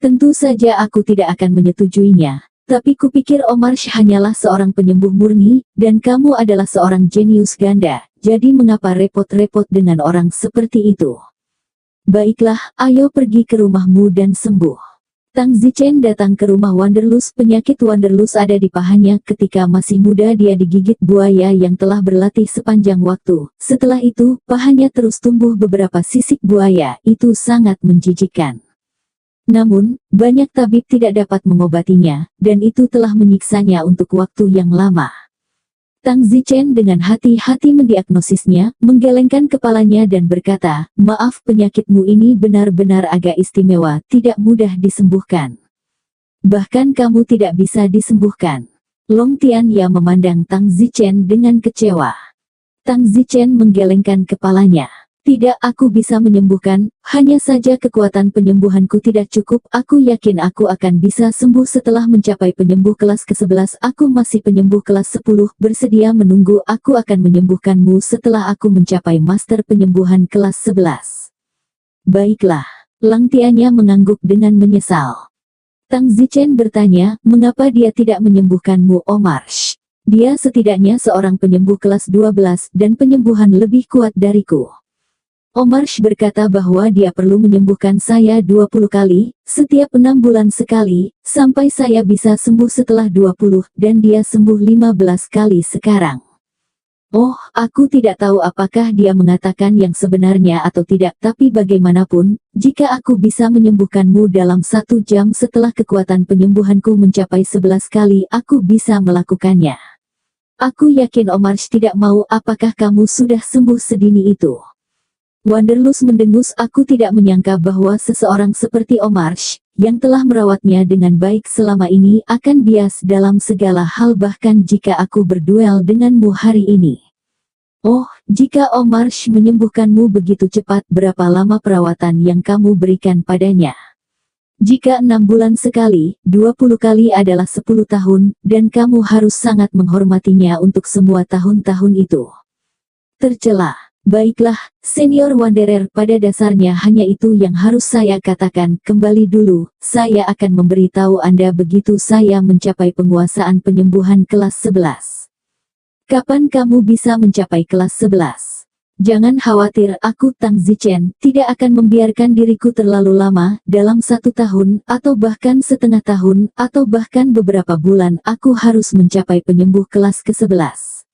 Tentu saja aku tidak akan menyetujuinya. Tapi kupikir Omar Sy hanyalah seorang penyembuh murni, dan kamu adalah seorang jenius ganda, jadi mengapa repot-repot dengan orang seperti itu? Baiklah, ayo pergi ke rumahmu dan sembuh. Tang Zichen datang ke rumah Wanderlust. Penyakit Wanderlust ada di pahanya. Ketika masih muda dia digigit buaya yang telah berlatih sepanjang waktu. Setelah itu, pahanya terus tumbuh beberapa sisik buaya, itu sangat menjijikkan. Namun, banyak tabib tidak dapat mengobatinya, dan itu telah menyiksanya untuk waktu yang lama. Tang Zichen dengan hati-hati mendiagnosisnya, menggelengkan kepalanya dan berkata, maaf, penyakitmu ini benar-benar agak istimewa, tidak mudah disembuhkan. Bahkan kamu tidak bisa disembuhkan. Long Tian ya memandang Tang Zichen dengan kecewa. Tang Zichen menggelengkan kepalanya. Tidak, aku bisa menyembuhkan, hanya saja kekuatan penyembuhanku tidak cukup. Aku yakin aku akan bisa sembuh setelah mencapai penyembuh kelas ke-11. Aku masih penyembuh kelas 10, bersedia menunggu. Aku akan menyembuhkanmu setelah aku mencapai master penyembuhan kelas 11. Baiklah. Long Tiannya mengangguk dengan menyesal. Tang Zichen bertanya, mengapa dia tidak menyembuhkanmu, Omar Sy? Dia setidaknya seorang penyembuh kelas 12 dan penyembuhan lebih kuat dariku. Omar Sy berkata bahwa dia perlu menyembuhkan saya 20 kali, setiap 6 bulan sekali, sampai saya bisa sembuh setelah 20, dan dia sembuh 15 kali sekarang. Oh, aku tidak tahu apakah dia mengatakan yang sebenarnya atau tidak, tapi bagaimanapun, jika aku bisa menyembuhkanmu dalam 1 jam setelah kekuatan penyembuhanku mencapai 11 kali, aku bisa melakukannya. Aku yakin Omar Sy tidak mau. Apakah kamu sudah sembuh sedini itu? Wanderlust mendengus, aku tidak menyangka bahwa seseorang seperti Omar Sy, yang telah merawatnya dengan baik selama ini akan bias dalam segala hal bahkan jika aku berduel denganmu hari ini. Oh, jika Omarsh menyembuhkanmu begitu cepat, berapa lama perawatan yang kamu berikan padanya? Jika 6 bulan sekali, 20 kali adalah 10 tahun, dan kamu harus sangat menghormatinya untuk semua tahun-tahun itu. Tercela. Baiklah, Senior Wanderer, pada dasarnya hanya itu yang harus saya katakan. Kembali dulu, saya akan memberitahu Anda begitu saya mencapai penguasaan penyembuhan kelas 11. Kapan kamu bisa mencapai kelas 11? Jangan khawatir, aku Tang Zichen tidak akan membiarkan diriku terlalu lama, dalam 1 tahun, atau bahkan setengah tahun, atau bahkan beberapa bulan, aku harus mencapai penyembuh kelas ke-11.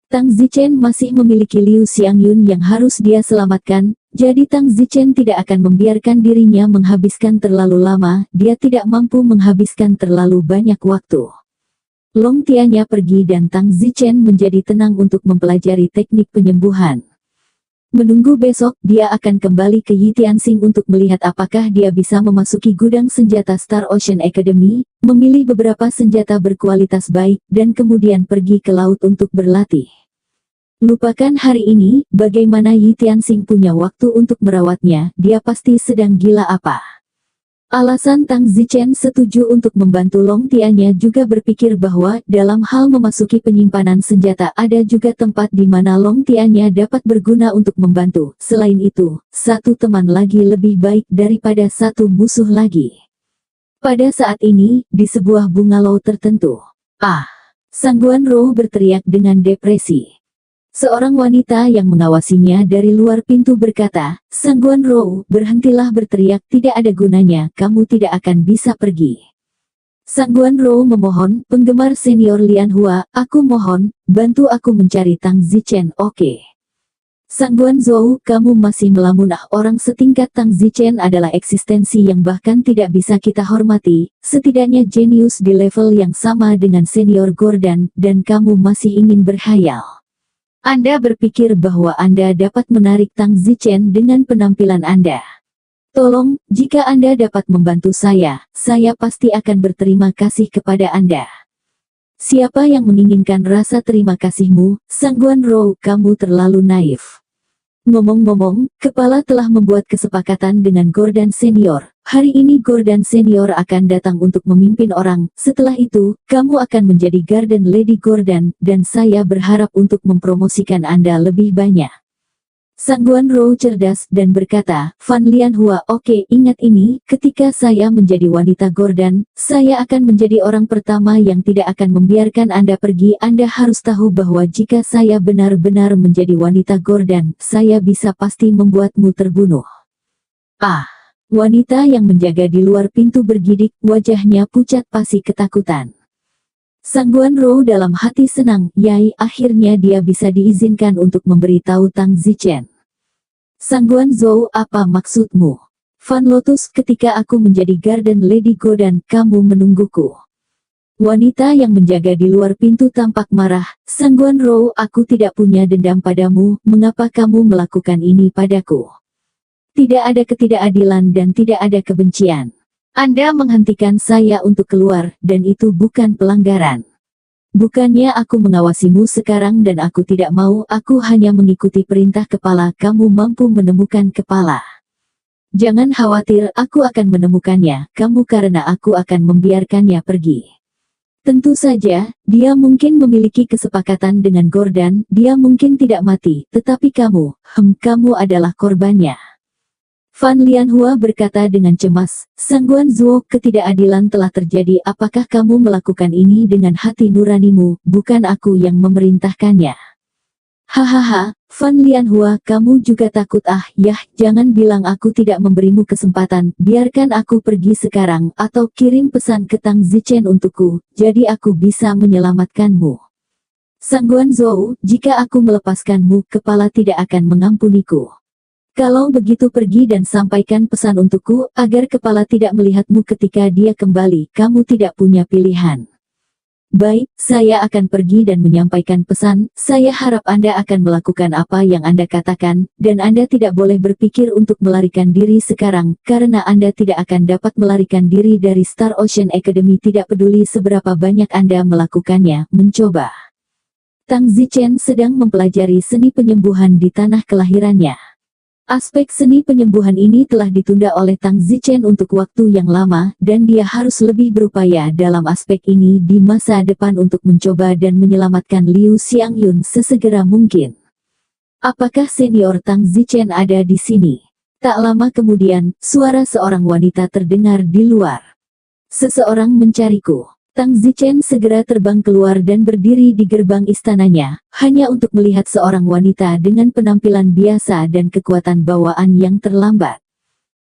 Tang Zichen masih memiliki Liu Xiangyun yang harus dia selamatkan, jadi Tang Zichen tidak akan membiarkan dirinya menghabiskan terlalu lama, dia tidak mampu menghabiskan terlalu banyak waktu. Long Tianya pergi dan Tang Zichen menjadi tenang untuk mempelajari teknik penyembuhan. Menunggu besok, dia akan kembali ke Yitiansing untuk melihat apakah dia bisa memasuki gudang senjata Star Ocean Academy, memilih beberapa senjata berkualitas baik, dan kemudian pergi ke laut untuk berlatih. Lupakan hari ini, bagaimana Yitiansing punya waktu untuk merawatnya, dia pasti sedang gila apa. Alasan Tang Zichen setuju untuk membantu Long Tianya juga berpikir bahwa dalam hal memasuki penyimpanan senjata ada juga tempat di mana Long Tianya dapat berguna untuk membantu. Selain itu, satu teman lagi lebih baik daripada satu musuh lagi. Pada saat ini, di sebuah bungalow tertentu. Sangguan Rou berteriak dengan depresi. Seorang wanita yang mengawasinya dari luar pintu berkata, Sangguan Rou, berhentilah berteriak, tidak ada gunanya, kamu tidak akan bisa pergi. Sangguan Rou memohon, penggemar senior Lian Hua, aku mohon, bantu aku mencari Tang Zichen, oke. Sangguan Zhou, kamu masih melamun. Orang setingkat Tang Zichen adalah eksistensi yang bahkan tidak bisa kita hormati, setidaknya jenius di level yang sama dengan senior Gordon, dan kamu masih ingin berhayal. Anda berpikir bahwa Anda dapat menarik Tang Zichen dengan penampilan Anda. Tolong, jika Anda dapat membantu saya pasti akan berterima kasih kepada Anda. Siapa yang menginginkan rasa terima kasihmu, Sangguan Rou, kamu terlalu naif. Ngomong-ngomong, kepala telah membuat kesepakatan dengan Gordon Senior. Hari ini Gordon Senior akan datang untuk memimpin orang. Setelah itu, kamu akan menjadi Garden Lady Gordon, dan saya berharap untuk mempromosikan Anda lebih banyak. Sangguan Rou cerdas dan berkata, Fan Lian Hua, oke, ingat ini, ketika saya menjadi wanita Gordon, saya akan menjadi orang pertama yang tidak akan membiarkan Anda pergi. Anda harus tahu bahwa jika saya benar-benar menjadi wanita Gordon, saya bisa pasti membuatmu terbunuh. Wanita yang menjaga di luar pintu bergidik, wajahnya pucat pasi ketakutan. Sangguan Rou dalam hati senang, yai, akhirnya dia bisa diizinkan untuk memberitahu Tang Zichen. Sangguan Zhou, apa maksudmu? Fan Lotus, ketika aku menjadi Garden Lady Gordon, kamu menungguku. Wanita yang menjaga di luar pintu tampak marah, Sangguan Rou, aku tidak punya dendam padamu, mengapa kamu melakukan ini padaku? Tidak ada ketidakadilan dan tidak ada kebencian. Anda menghentikan saya untuk keluar, dan itu bukan pelanggaran. Bukannya aku mengawasimu sekarang dan aku tidak mau, aku hanya mengikuti perintah kepala. Kamu mampu menemukan kepala. Jangan khawatir, aku akan menemukannya, kamu karena aku akan membiarkannya pergi. Tentu saja, dia mungkin memiliki kesepakatan dengan Gordon, dia mungkin tidak mati, tetapi kamu adalah korbannya. Fan Lian Hua berkata dengan cemas, Sangguan Zhou, ketidakadilan telah terjadi. Apakah kamu melakukan ini dengan hati nuranimu, bukan aku yang memerintahkannya? Hahaha, Fan Lian Hua, kamu juga takut? Jangan bilang aku tidak memberimu kesempatan, biarkan aku pergi sekarang, atau kirim pesan ke Tang Zichen untukku, jadi aku bisa menyelamatkanmu. Sangguan Zhou, jika aku melepaskanmu, kepala tidak akan mengampuniku. Kalau begitu pergi dan sampaikan pesan untukku, agar kepala tidak melihatmu ketika dia kembali, kamu tidak punya pilihan. Baik, saya akan pergi dan menyampaikan pesan. Saya harap Anda akan melakukan apa yang Anda katakan, dan Anda tidak boleh berpikir untuk melarikan diri sekarang, karena Anda tidak akan dapat melarikan diri dari Star Ocean Academy tidak peduli seberapa banyak Anda melakukannya, mencoba. Tang Zichen sedang mempelajari seni penyembuhan di tanah kelahirannya. Aspek seni penyembuhan ini telah ditunda oleh Tang Zichen untuk waktu yang lama, dan dia harus lebih berupaya dalam aspek ini di masa depan untuk mencoba dan menyelamatkan Liu Xiangyun sesegera mungkin. Apakah senior Tang Zichen ada di sini? Tak lama kemudian, suara seorang wanita terdengar di luar. Seseorang mencariku. Tang Zichen segera terbang keluar dan berdiri di gerbang istananya, hanya untuk melihat seorang wanita dengan penampilan biasa dan kekuatan bawaan yang terlambat.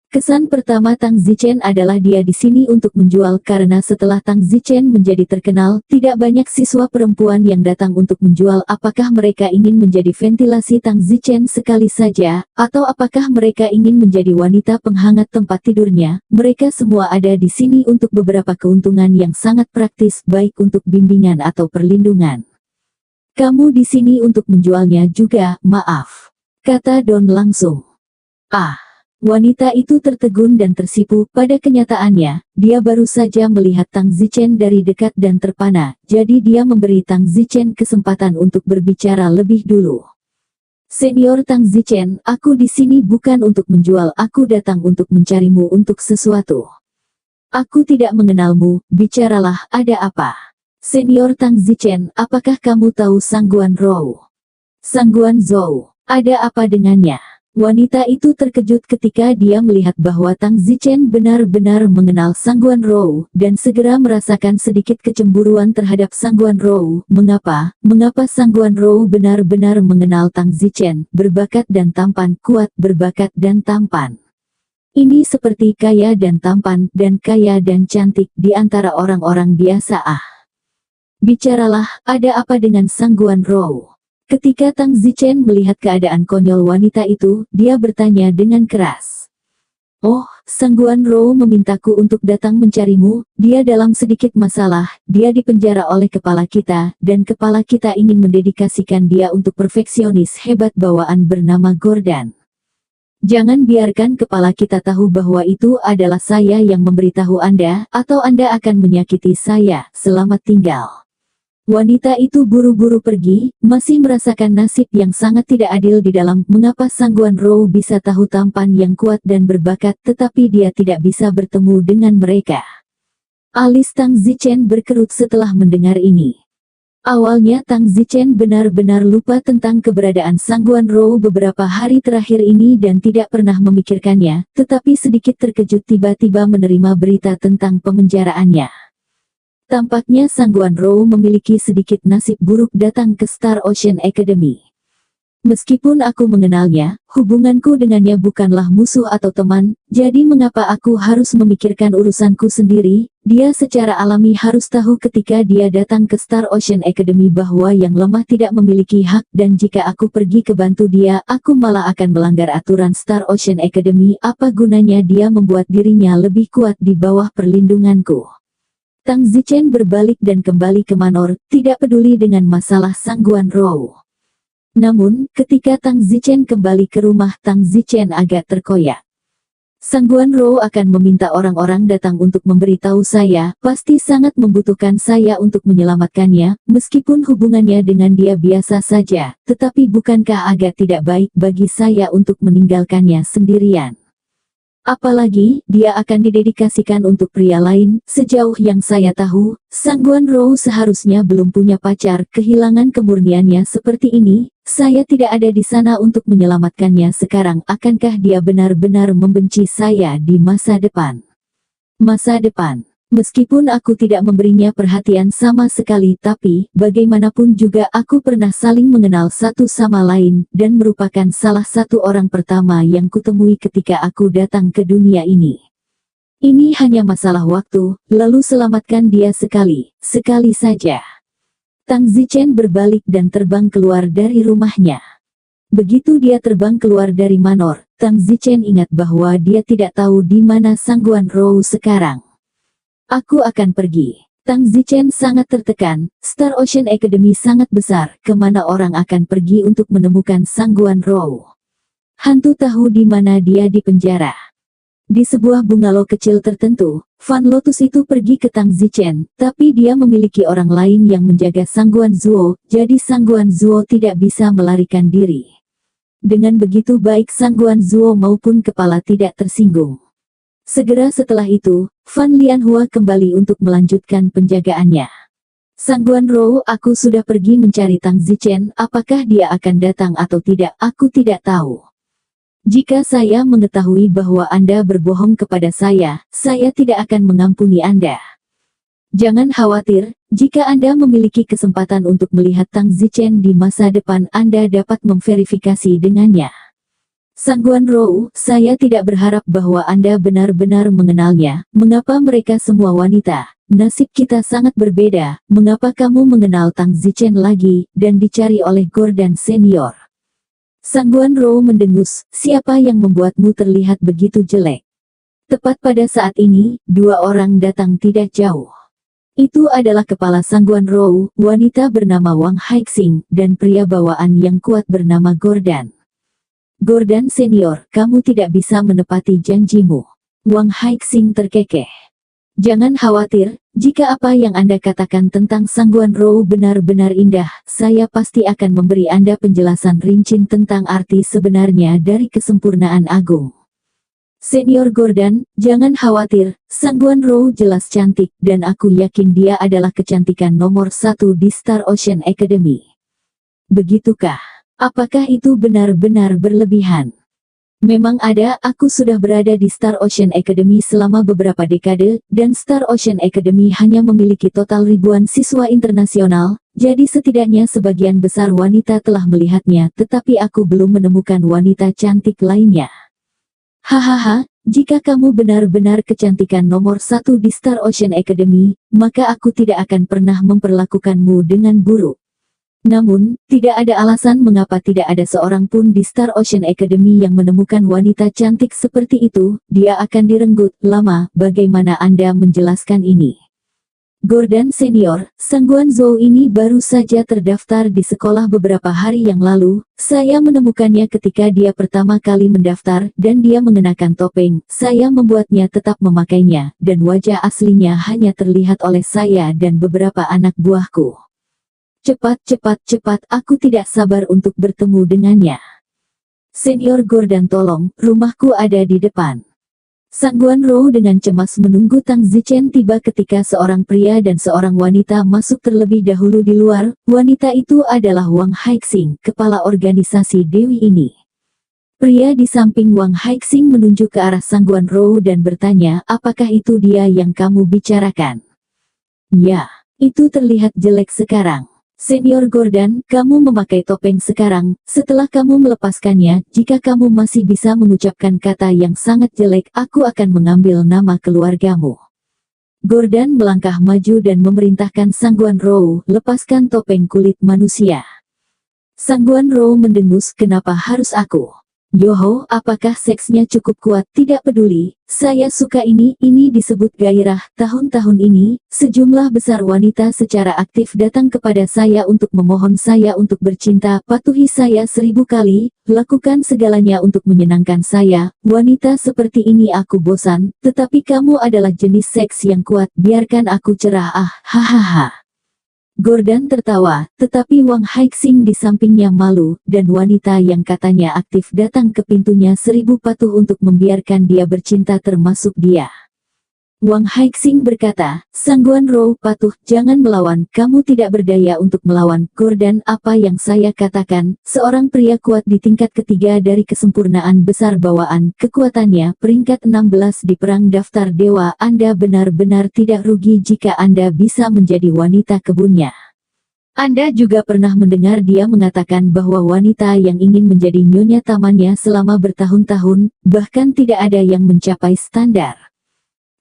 Kesan pertama Tang Zichen adalah dia di sini untuk menjual karena setelah Tang Zichen menjadi terkenal, tidak banyak siswa perempuan yang datang untuk menjual. Apakah mereka ingin menjadi ventilasi Tang Zichen sekali saja, atau apakah mereka ingin menjadi wanita penghangat tempat tidurnya? Mereka semua ada di sini untuk beberapa keuntungan yang sangat praktis, baik untuk bimbingan atau perlindungan. Kamu di sini untuk menjualnya juga, maaf, kata Don langsung. Wanita itu tertegun dan tersipu. Pada kenyataannya, dia baru saja melihat Tang Zichen dari dekat dan terpana, jadi dia memberi Tang Zichen kesempatan untuk berbicara lebih dulu. Senior Tang Zichen, aku di sini bukan untuk menjual, aku datang untuk mencarimu untuk sesuatu. Aku tidak mengenalmu, bicaralah, ada apa? Senior Tang Zichen, apakah kamu tahu Sangguan Rou? Sangguan Zhou, ada apa dengannya? Wanita itu terkejut ketika dia melihat bahwa Tang Zichen benar-benar mengenal Sangguan Rou, dan segera merasakan sedikit kecemburuan terhadap Sangguan Rou. Mengapa Sangguan Rou benar-benar mengenal Tang Zichen, berbakat dan tampan, kuat, berbakat dan tampan. Ini seperti kaya dan tampan, dan kaya dan cantik di antara orang-orang biasa. Bicaralah, ada apa dengan Sangguan Rou? Ketika Tang Zichen melihat keadaan konyol wanita itu, dia bertanya dengan keras. Oh, Sangguan Rou memintaku untuk datang mencarimu, dia dalam sedikit masalah, dia dipenjara oleh kepala kita, dan kepala kita ingin mendedikasikan dia untuk perfeksionis hebat bawaan bernama Gordon. Jangan biarkan kepala kita tahu bahwa itu adalah saya yang memberitahu Anda, atau Anda akan menyakiti saya. Selamat tinggal. Wanita itu buru-buru pergi, masih merasakan nasib yang sangat tidak adil di dalam. Mengapa Sangguan Rou bisa tahu tampan yang kuat dan berbakat, tetapi dia tidak bisa bertemu dengan mereka? Alis Tang Zichen berkerut setelah mendengar ini. Awalnya Tang Zichen benar-benar lupa tentang keberadaan Sangguan Rou beberapa hari terakhir ini dan tidak pernah memikirkannya, tetapi sedikit terkejut tiba-tiba menerima berita tentang pemenjaraannya. Tampaknya Sangguan Rou memiliki sedikit nasib buruk datang ke Star Ocean Academy. Meskipun aku mengenalnya, hubunganku dengannya bukanlah musuh atau teman, jadi mengapa aku harus memikirkan urusanku sendiri? Dia secara alami harus tahu ketika dia datang ke Star Ocean Academy bahwa yang lemah tidak memiliki hak, dan jika aku pergi ke bantu dia, aku malah akan melanggar aturan Star Ocean Academy. Apa gunanya dia membuat dirinya lebih kuat di bawah perlindunganku? Tang Zichen berbalik dan kembali ke Manor, tidak peduli dengan masalah Sangguan Rou. Namun, ketika Tang Zichen kembali ke rumah, Tang Zichen agak terkoyak. Sangguan Rou akan meminta orang-orang datang untuk memberitahu saya, pasti sangat membutuhkan saya untuk menyelamatkannya, meskipun hubungannya dengan dia biasa saja, tetapi bukankah agak tidak baik bagi saya untuk meninggalkannya sendirian? Apalagi, dia akan didedikasikan untuk pria lain. Sejauh yang saya tahu, Sangguan Rou seharusnya belum punya pacar. Kehilangan kemurniannya seperti ini, saya tidak ada di sana untuk menyelamatkannya sekarang. Akankah dia benar-benar membenci saya di masa depan? Masa depan. Meskipun aku tidak memberinya perhatian sama sekali, tapi bagaimanapun juga aku pernah saling mengenal satu sama lain, dan merupakan salah satu orang pertama yang kutemui ketika aku datang ke dunia ini. Ini hanya masalah waktu, lalu selamatkan dia sekali saja. Tang Zichen berbalik dan terbang keluar dari rumahnya. Begitu dia terbang keluar dari Manor, Tang Zichen ingat bahwa dia tidak tahu di mana Sangguan Rou sekarang. Aku akan pergi. Tang Zichen sangat tertekan, Star Ocean Academy sangat besar, kemana orang akan pergi untuk menemukan Sangguan Rou? Hantu tahu di mana dia dipenjara. Di sebuah bungalow kecil tertentu, Fan Lotus itu pergi ke Tang Zichen, tapi dia memiliki orang lain yang menjaga Sangguan Zuo, jadi Sangguan Zuo tidak bisa melarikan diri. Dengan begitu baik Sangguan Zuo maupun kepala tidak tersinggung. Segera setelah itu, Fan Lianhua kembali untuk melanjutkan penjagaannya. Sangguan Rou, aku sudah pergi mencari Tang Zichen, apakah dia akan datang atau tidak, aku tidak tahu. Jika saya mengetahui bahwa Anda berbohong kepada saya tidak akan mengampuni Anda. Jangan khawatir, jika Anda memiliki kesempatan untuk melihat Tang Zichen di masa depan, Anda dapat memverifikasi dengannya. Sangguan Rou, saya tidak berharap bahwa Anda benar-benar mengenalnya. Mengapa mereka semua wanita? Nasib kita sangat berbeda. Mengapa kamu mengenal Tang Zichen lagi, dan dicari oleh Gordon Senior? Sangguan Rou mendengus, siapa yang membuatmu terlihat begitu jelek? Tepat pada saat ini, dua orang datang tidak jauh. Itu adalah kepala Sangguan Rou, wanita bernama Wang Haixing, dan pria bawaan yang kuat bernama Gordon. Gordon Senior, kamu tidak bisa menepati janjimu. Wang Haixing terkekeh. Jangan khawatir, jika apa yang Anda katakan tentang Sangguan Rou benar-benar indah, saya pasti akan memberi Anda penjelasan rinci tentang arti sebenarnya dari kesempurnaan agung. Senior Gordon, jangan khawatir, Sangguan Rou jelas cantik, dan aku yakin dia adalah kecantikan nomor 1 di Star Ocean Academy. Begitukah? Apakah itu benar-benar berlebihan? Memang ada, aku sudah berada di Star Ocean Academy selama beberapa dekade, dan Star Ocean Academy hanya memiliki total ribuan siswa internasional, jadi setidaknya sebagian besar wanita telah melihatnya, tetapi aku belum menemukan wanita cantik lainnya. Hahaha, jika kamu benar-benar kecantikan nomor 1 di Star Ocean Academy, maka aku tidak akan pernah memperlakukanmu dengan buruk. Namun, tidak ada alasan mengapa tidak ada seorang pun di Star Ocean Academy yang menemukan wanita cantik seperti itu, dia akan direnggut. Lama, bagaimana Anda menjelaskan ini? Gordon Senior, Sangguan Zhou ini baru saja terdaftar di sekolah beberapa hari yang lalu, saya menemukannya ketika dia pertama kali mendaftar, dan dia mengenakan topeng, saya membuatnya tetap memakainya, dan wajah aslinya hanya terlihat oleh saya dan beberapa anak buahku. Cepat, aku tidak sabar untuk bertemu dengannya. Senior Gordon, tolong, rumahku ada di depan. Sangguan Rou dengan cemas menunggu Tang Zichen tiba ketika seorang pria dan seorang wanita masuk terlebih dahulu di luar. Wanita itu adalah Wang Haixing, kepala organisasi Dewi ini. Pria di samping Wang Haixing menunjuk ke arah Sangguan Rou dan bertanya, apakah itu dia yang kamu bicarakan? Ya, itu terlihat jelek sekarang. Senior Gordon, kamu memakai topeng sekarang, setelah kamu melepaskannya, jika kamu masih bisa mengucapkan kata yang sangat jelek, aku akan mengambil nama keluargamu. Gordon melangkah maju dan memerintahkan Sangguan Rou, lepaskan topeng kulit manusia. Sangguan Rou mendengus, kenapa harus aku? Yoho, apakah seksnya cukup kuat? Tidak peduli, saya suka ini disebut gairah. Tahun-tahun ini, sejumlah besar wanita secara aktif datang kepada saya untuk memohon saya untuk bercinta. Patuhi saya 1000 kali, lakukan segalanya untuk menyenangkan saya. Wanita seperti ini aku bosan, tetapi kamu adalah jenis seks yang kuat, biarkan aku cerah. Hahaha. Gordon tertawa, tetapi Wang Haixing di sampingnya malu, dan wanita yang katanya aktif datang ke pintunya 1000 patuh untuk membiarkan dia bercinta termasuk dia. Wang Haixing berkata, Sangguan Rou patuh, jangan melawan, kamu tidak berdaya untuk melawan. Gordon, apa yang saya katakan, seorang pria kuat di tingkat ketiga dari kesempurnaan besar bawaan, kekuatannya, peringkat 16 di perang daftar dewa. Anda benar-benar tidak rugi jika Anda bisa menjadi wanita kebunnya. Anda juga pernah mendengar dia mengatakan bahwa wanita yang ingin menjadi nyonya tamannya selama bertahun-tahun, bahkan tidak ada yang mencapai standar.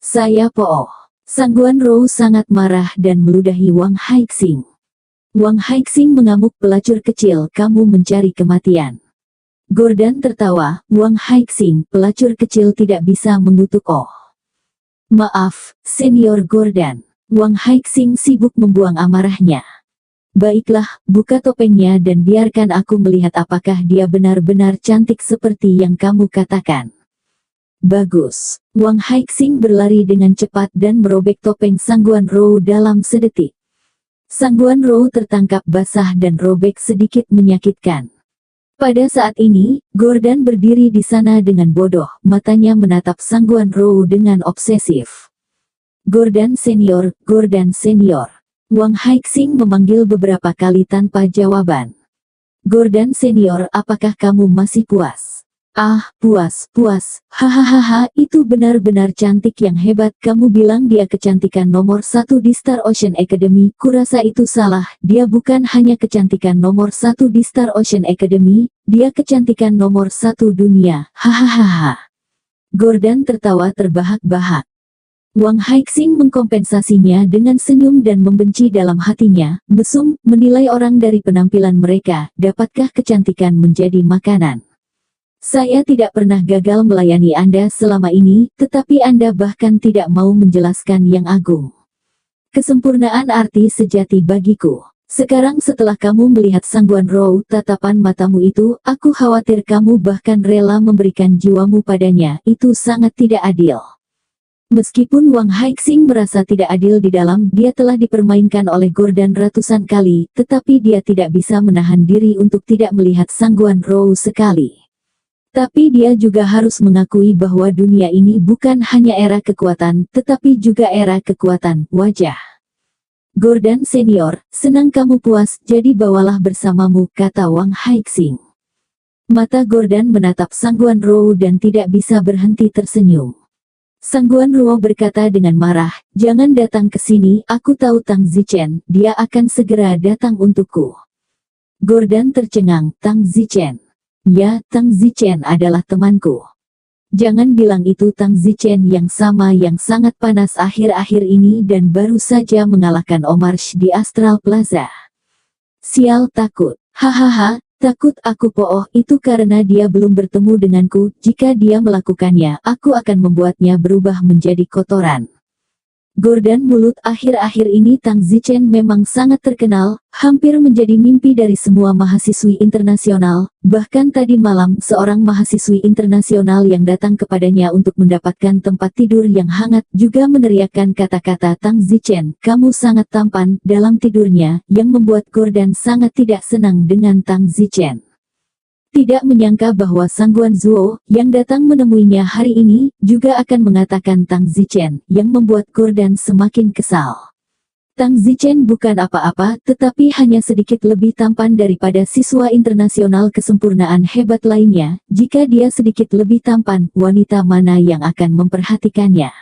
Saya pooh. Sangguan Rou sangat marah dan meludahi Wang Haixing. Wang Haixing mengamuk, pelacur kecil, kamu mencari kematian. Gordon tertawa, Wang Haixing, pelacur kecil tidak bisa mengutuk. Oh. Maaf, Senior Gordon. Wang Haixing sibuk membuang amarahnya. Baiklah, buka topengnya dan biarkan aku melihat apakah dia benar-benar cantik seperti yang kamu katakan. Bagus. Wang Haixing berlari dengan cepat dan merobek topeng Sangguan Rou dalam sedetik. Sangguan Rou tertangkap basah dan robek sedikit menyakitkan. Pada saat ini, Gordon berdiri di sana dengan bodoh, matanya menatap Sangguan Rou dengan obsesif. Gordon Senior, Gordon Senior. Wang Haixing memanggil beberapa kali tanpa jawaban. Gordon Senior, apakah kamu masih puas? Ah, puas, hahaha, itu benar-benar cantik yang hebat. Kamu bilang dia kecantikan nomor 1 di Star Ocean Academy. Kurasa itu salah, dia bukan hanya kecantikan nomor 1 di Star Ocean Academy, dia kecantikan nomor 1 dunia, hahaha. Gordon tertawa terbahak-bahak. Wang Haixing mengkompensasinya dengan senyum dan membenci dalam hatinya, mesum, menilai orang dari penampilan mereka, dapatkah kecantikan menjadi makanan? Saya tidak pernah gagal melayani Anda selama ini, tetapi Anda bahkan tidak mau menjelaskan yang agung. Kesempurnaan arti sejati bagiku. Sekarang setelah kamu melihat Sangguan Rou, tatapan matamu itu, aku khawatir kamu bahkan rela memberikan jiwamu padanya, itu sangat tidak adil. Meskipun Wang Haixing merasa tidak adil di dalam, dia telah dipermainkan oleh Gordon ratusan kali, tetapi dia tidak bisa menahan diri untuk tidak melihat Sangguan Rou sekali. Tapi dia juga harus mengakui bahwa dunia ini bukan hanya era kekuatan, tetapi juga era kekuatan wajah. Gordon Senior, senang kamu puas, jadi bawalah bersamamu, kata Wang Haixing. Mata Gordon menatap Sangguan Rou dan tidak bisa berhenti tersenyum. Sangguan Rou berkata dengan marah, jangan datang ke sini, aku tahu Tang Zichen, dia akan segera datang untukku. Gordon tercengang, Tang Zichen. Ya, Tang Zichen adalah temanku. Jangan bilang itu Tang Zichen yang sama yang sangat panas akhir-akhir ini dan baru saja mengalahkan Omarsh di Astral Plaza. Sial takut, hahaha. Takut aku pooh, itu karena dia belum bertemu denganku, jika dia melakukannya, aku akan membuatnya berubah menjadi kotoran. Gordon mulut akhir-akhir ini Tang Zichen memang sangat terkenal, hampir menjadi mimpi dari semua mahasiswi internasional, bahkan tadi malam seorang mahasiswi internasional yang datang kepadanya untuk mendapatkan tempat tidur yang hangat juga meneriakkan kata-kata Tang Zichen, kamu sangat tampan, dalam tidurnya, yang membuat Gordon sangat tidak senang dengan Tang Zichen. Tidak menyangka bahwa Sangguan Zhuo, yang datang menemuinya hari ini, juga akan mengatakan Tang Zichen, yang membuat Gordon semakin kesal. Tang Zichen bukan apa-apa, tetapi hanya sedikit lebih tampan daripada siswa internasional kesempurnaan hebat lainnya. Jika dia sedikit lebih tampan, wanita mana yang akan memperhatikannya?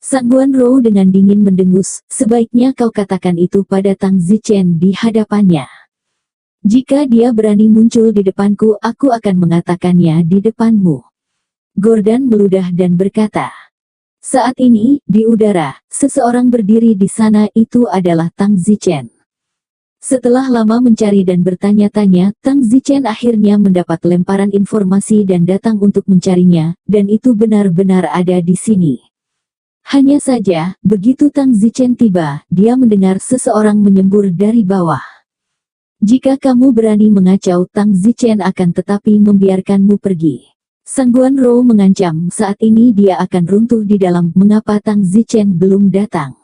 Sangguan Rou dengan dingin mendengus, sebaiknya kau katakan itu pada Tang Zichen di hadapannya. Jika dia berani muncul di depanku, aku akan mengatakannya di depanmu. Gordon meludah dan berkata. Saat ini, di udara, seseorang berdiri di sana, itu adalah Tang Zichen. Setelah lama mencari dan bertanya-tanya, Tang Zichen akhirnya mendapat lemparan informasi dan datang untuk mencarinya, dan itu benar-benar ada di sini. Hanya saja, begitu Tang Zichen tiba, dia mendengar seseorang menyembur dari bawah. Jika kamu berani mengacau, Tang Zichen akan tetapi membiarkanmu pergi. Sangguan Rou mengancam, saat ini dia akan runtuh di dalam, mengapa Tang Zichen belum datang?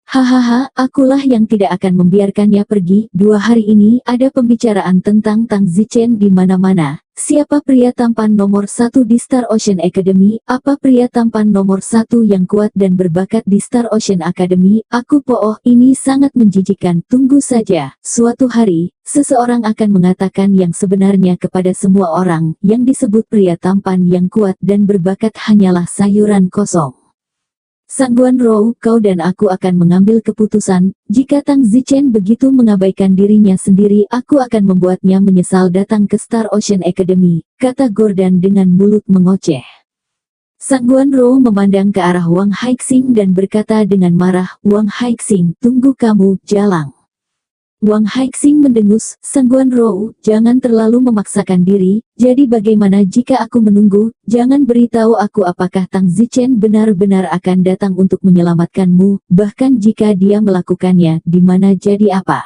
Hahaha, akulah yang tidak akan membiarkannya pergi. 2 hari ini ada pembicaraan tentang Tang Zichen di mana-mana. Siapa pria tampan nomor 1 di Star Ocean Academy? Apa pria tampan nomor 1 yang kuat dan berbakat di Star Ocean Academy? Aku pooh, ini sangat menjijikan. Tunggu saja, suatu hari, seseorang akan mengatakan yang sebenarnya kepada semua orang. Yang disebut pria tampan yang kuat dan berbakat hanyalah sayuran kosong. Sangguan Rou, kau dan aku akan mengambil keputusan. Jika Tang Zichen begitu mengabaikan dirinya sendiri, aku akan membuatnya menyesal datang ke Star Ocean Academy, kata Gordon dengan mulut mengoceh. Sangguan Rou memandang ke arah Wang Haixing dan berkata dengan marah, Wang Haixing, tunggu kamu, jalang. Wang Haixing mendengus, Sangguan Rou, jangan terlalu memaksakan diri, jadi bagaimana jika aku menunggu, jangan beritahu aku apakah Tang Zichen benar-benar akan datang untuk menyelamatkanmu, bahkan jika dia melakukannya, di mana jadi apa?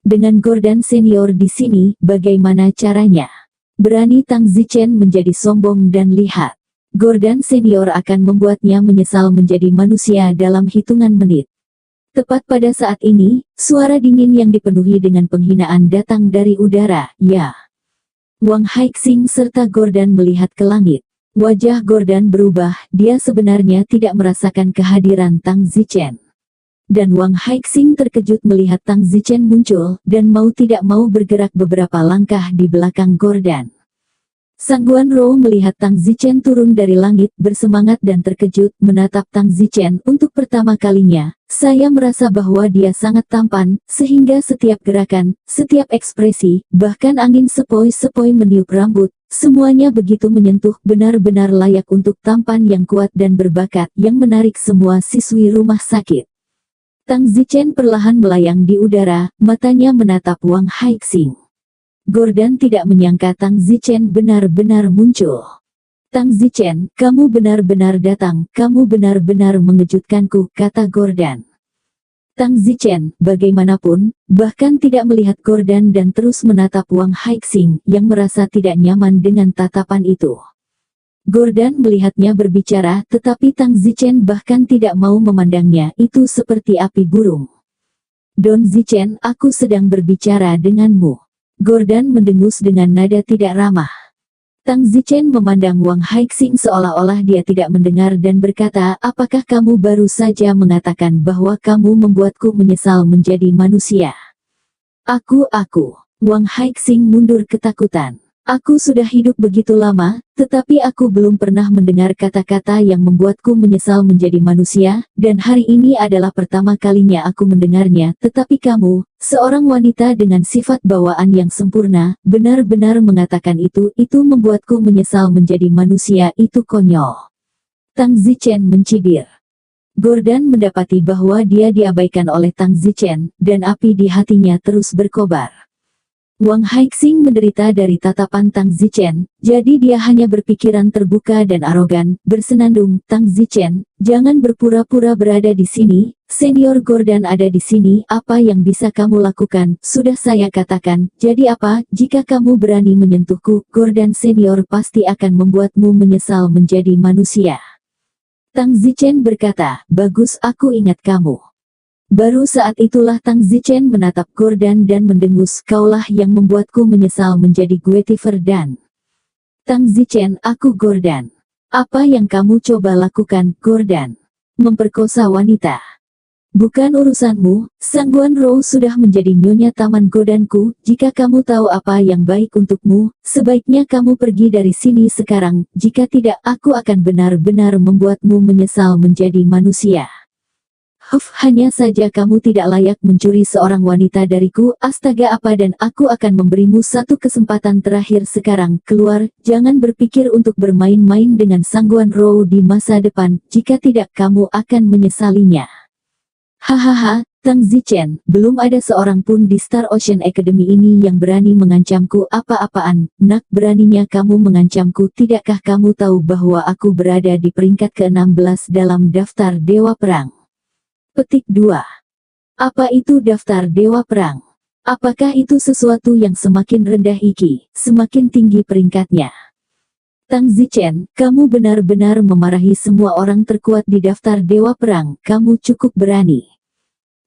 Dengan Gordon Senior di sini, bagaimana caranya? Berani Tang Zichen menjadi sombong dan lihat. Gordon Senior akan membuatnya menyesal menjadi manusia dalam hitungan menit. Tepat pada saat ini, suara dingin yang dipenuhi dengan penghinaan datang dari udara, ya. Wang Haixing serta Gordon melihat ke langit. Wajah Gordon berubah, dia sebenarnya tidak merasakan kehadiran Tang Zichen. Dan Wang Haixing terkejut melihat Tang Zichen muncul, dan mau tidak mau bergerak beberapa langkah di belakang Gordon. Sangguan Rou melihat Tang Zichen turun dari langit, bersemangat dan terkejut, menatap Tang Zichen untuk pertama kalinya. Saya merasa bahwa dia sangat tampan, sehingga setiap gerakan, setiap ekspresi, bahkan angin sepoi-sepoi meniup rambut, semuanya begitu menyentuh, benar-benar layak untuk tampan yang kuat dan berbakat, yang menarik semua siswi rumah sakit. Tang Zichen perlahan melayang di udara, matanya menatap Wang Haixing. Gordon tidak menyangka Tang Zichen benar-benar muncul. Tang Zichen, kamu benar-benar datang, kamu benar-benar mengejutkanku, kata Gordon. Tang Zichen, bagaimanapun, bahkan tidak melihat Gordon dan terus menatap Wang Haixing, yang merasa tidak nyaman dengan tatapan itu. Gordon melihatnya berbicara, tetapi Tang Zichen bahkan tidak mau memandangnya, itu seperti api burung. Don Zichen, aku sedang berbicara denganmu. Gordon mendengus dengan nada tidak ramah. Tang Zichen memandang Wang Haixing seolah-olah dia tidak mendengar dan berkata, apakah kamu baru saja mengatakan bahwa kamu membuatku menyesal menjadi manusia? Aku. Wang Haixing mundur ketakutan. Aku sudah hidup begitu lama, tetapi aku belum pernah mendengar kata-kata yang membuatku menyesal menjadi manusia, dan hari ini adalah pertama kalinya aku mendengarnya. Tetapi kamu, seorang wanita dengan sifat bawaan yang sempurna, benar-benar mengatakan itu membuatku menyesal menjadi manusia, itu konyol. Tang Zichen mencibir. Gordon mendapati bahwa dia diabaikan oleh Tang Zichen, dan api di hatinya terus berkobar. Wang Haixing menderita dari tatapan Tang Zichen, jadi dia hanya berpikiran terbuka dan arogan, bersenandung, Tang Zichen, jangan berpura-pura berada di sini, Senior Gordon ada di sini, apa yang bisa kamu lakukan, sudah saya katakan, jadi apa, jika kamu berani menyentuhku, Gordon Senior pasti akan membuatmu menyesal menjadi manusia. Tang Zichen berkata, bagus, aku ingat kamu. Baru saat itulah Tang Zichen menatap Gordon dan mendengus, kaulah yang membuatku menyesal menjadi Guetiver dan... Tang Zichen, aku Gordon. Apa yang kamu coba lakukan, Gordon? Memperkosa wanita. Bukan urusanmu, Sangguan Rou sudah menjadi nyonya taman godanku, jika kamu tahu apa yang baik untukmu, sebaiknya kamu pergi dari sini sekarang, jika tidak aku akan benar-benar membuatmu menyesal menjadi manusia. Hanya saja kamu tidak layak mencuri seorang wanita dariku, astaga apa dan aku akan memberimu satu kesempatan terakhir sekarang, keluar, jangan berpikir untuk bermain-main dengan Sangguan Rou di masa depan, jika tidak kamu akan menyesalinya. Hahaha, Tang Zichen, belum ada seorang pun di Star Ocean Academy ini yang berani mengancamku apa-apaan, nak beraninya kamu mengancamku, tidakkah kamu tahu bahwa aku berada di peringkat ke-16 dalam daftar Dewa Perang? Petik 2. Apa itu daftar Dewa Perang? Apakah itu sesuatu yang semakin rendah semakin tinggi peringkatnya? Tang Zichen, kamu benar-benar memarahi semua orang terkuat di daftar Dewa Perang, kamu cukup berani.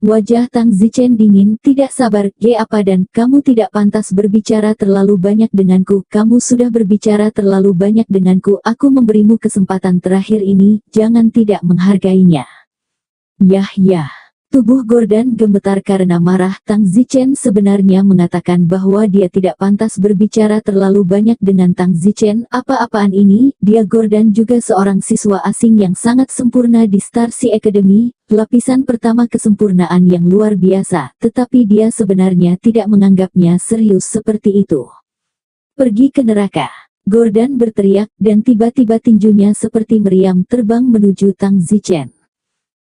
Wajah Tang Zichen dingin, tidak sabar, apa dan, kamu tidak pantas berbicara terlalu banyak denganku, kamu sudah berbicara terlalu banyak denganku, aku memberimu kesempatan terakhir ini, jangan tidak menghargainya. Yah. Tubuh Gordon gemetar karena marah. Tang Zichen sebenarnya mengatakan bahwa dia tidak pantas berbicara terlalu banyak dengan Tang Zichen. Apa-apaan ini, dia Gordon juga seorang siswa asing yang sangat sempurna di Star Sea Academy, lapisan pertama kesempurnaan yang luar biasa, tetapi dia sebenarnya tidak menganggapnya serius seperti itu. Pergi ke neraka. Gordon berteriak, dan tiba-tiba tinjunya seperti meriam terbang menuju Tang Zichen.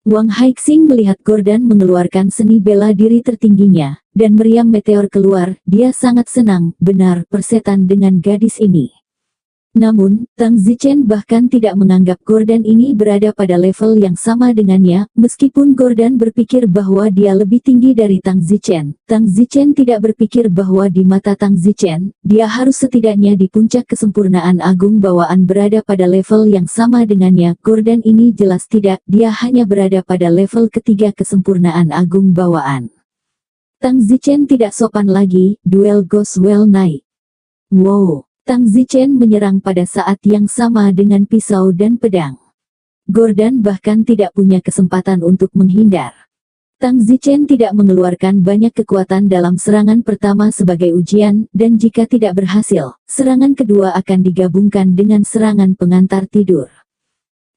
Wang Haixing melihat Gordon mengeluarkan seni bela diri tertingginya, Dan meriam meteor keluar, dia sangat senang, benar, persetan dengan gadis ini. Namun, Tang Zichen bahkan tidak menganggap Gordon ini berada pada level yang sama dengannya, meskipun Gordon berpikir bahwa dia lebih tinggi dari Tang Zichen. Tang Zichen tidak berpikir bahwa di mata Tang Zichen, dia harus setidaknya di puncak kesempurnaan agung bawaan berada pada level yang sama dengannya. Gordon ini jelas tidak, dia hanya berada pada level ketiga kesempurnaan agung bawaan. Tang Zichen tidak sopan lagi, duel goes well naik. Wow! Tang Zichen menyerang pada saat yang sama dengan pisau dan pedang. Gordon bahkan tidak punya kesempatan untuk menghindar. Tang Zichen tidak mengeluarkan banyak kekuatan dalam serangan pertama sebagai ujian, dan jika tidak berhasil, serangan kedua akan digabungkan dengan serangan pengantar tidur.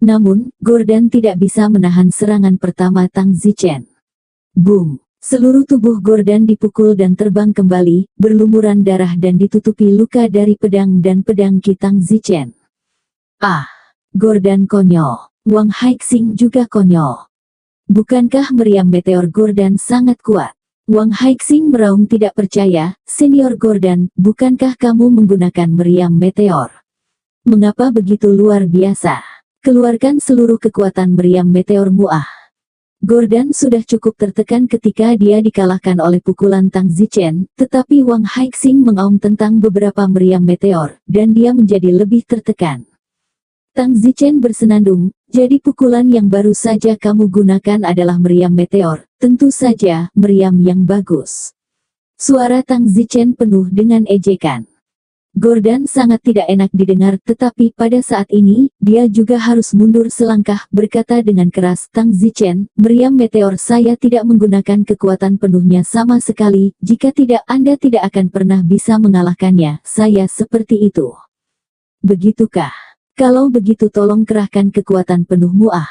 Namun, Gordon tidak bisa menahan serangan pertama Tang Zichen. Boom! Seluruh tubuh Gordon dipukul dan terbang kembali, berlumuran darah dan ditutupi luka dari pedang dan pedang Ki Tang Zichen. Ah! Gordon konyol. Wang Haixing juga konyol. Bukankah meriam meteor Gordon sangat kuat? Wang Haixing meraung tidak percaya, Senior Gordon, bukankah kamu menggunakan meriam meteor? Mengapa begitu luar biasa? Keluarkan seluruh kekuatan meriam meteormu ah! Gordon sudah cukup tertekan ketika dia dikalahkan oleh pukulan Tang Zichen, tetapi Wang Haixing mengaum tentang beberapa meriam meteor, dan dia menjadi lebih tertekan. Tang Zichen bersenandung, jadi pukulan yang baru saja kamu gunakan adalah meriam meteor, tentu saja, meriam yang bagus. Suara Tang Zichen penuh dengan ejekan. Gordon sangat tidak enak didengar, tetapi pada saat ini, dia juga harus mundur selangkah, berkata dengan keras, Tang Zichen, meriam meteor saya tidak menggunakan kekuatan penuhnya sama sekali, jika tidak Anda tidak akan pernah bisa mengalahkannya, saya seperti itu. Begitukah? Kalau begitu tolong kerahkan kekuatan penuhmu ah.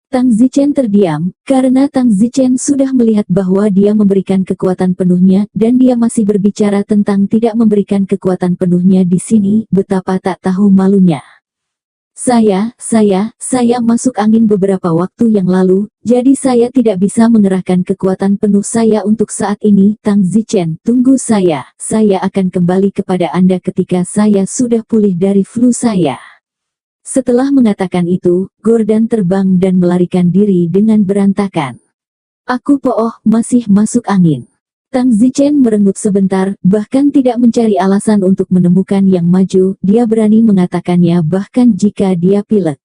Tang Zichen terdiam, karena Tang Zichen sudah melihat bahwa dia memberikan kekuatan penuhnya, dan dia masih berbicara tentang tidak memberikan kekuatan penuhnya di sini, betapa tak tahu malunya. Saya masuk angin beberapa waktu yang lalu, jadi saya tidak bisa mengerahkan kekuatan penuh saya untuk saat ini. Tang Zichen, tunggu saya akan kembali kepada Anda ketika saya sudah pulih dari flu saya. Setelah mengatakan itu, Gordon terbang dan melarikan diri dengan berantakan. Aku masih masuk angin. Tang Zichen merengut sebentar, bahkan tidak mencari alasan untuk menemukan yang maju, dia berani mengatakannya bahkan jika dia pilek.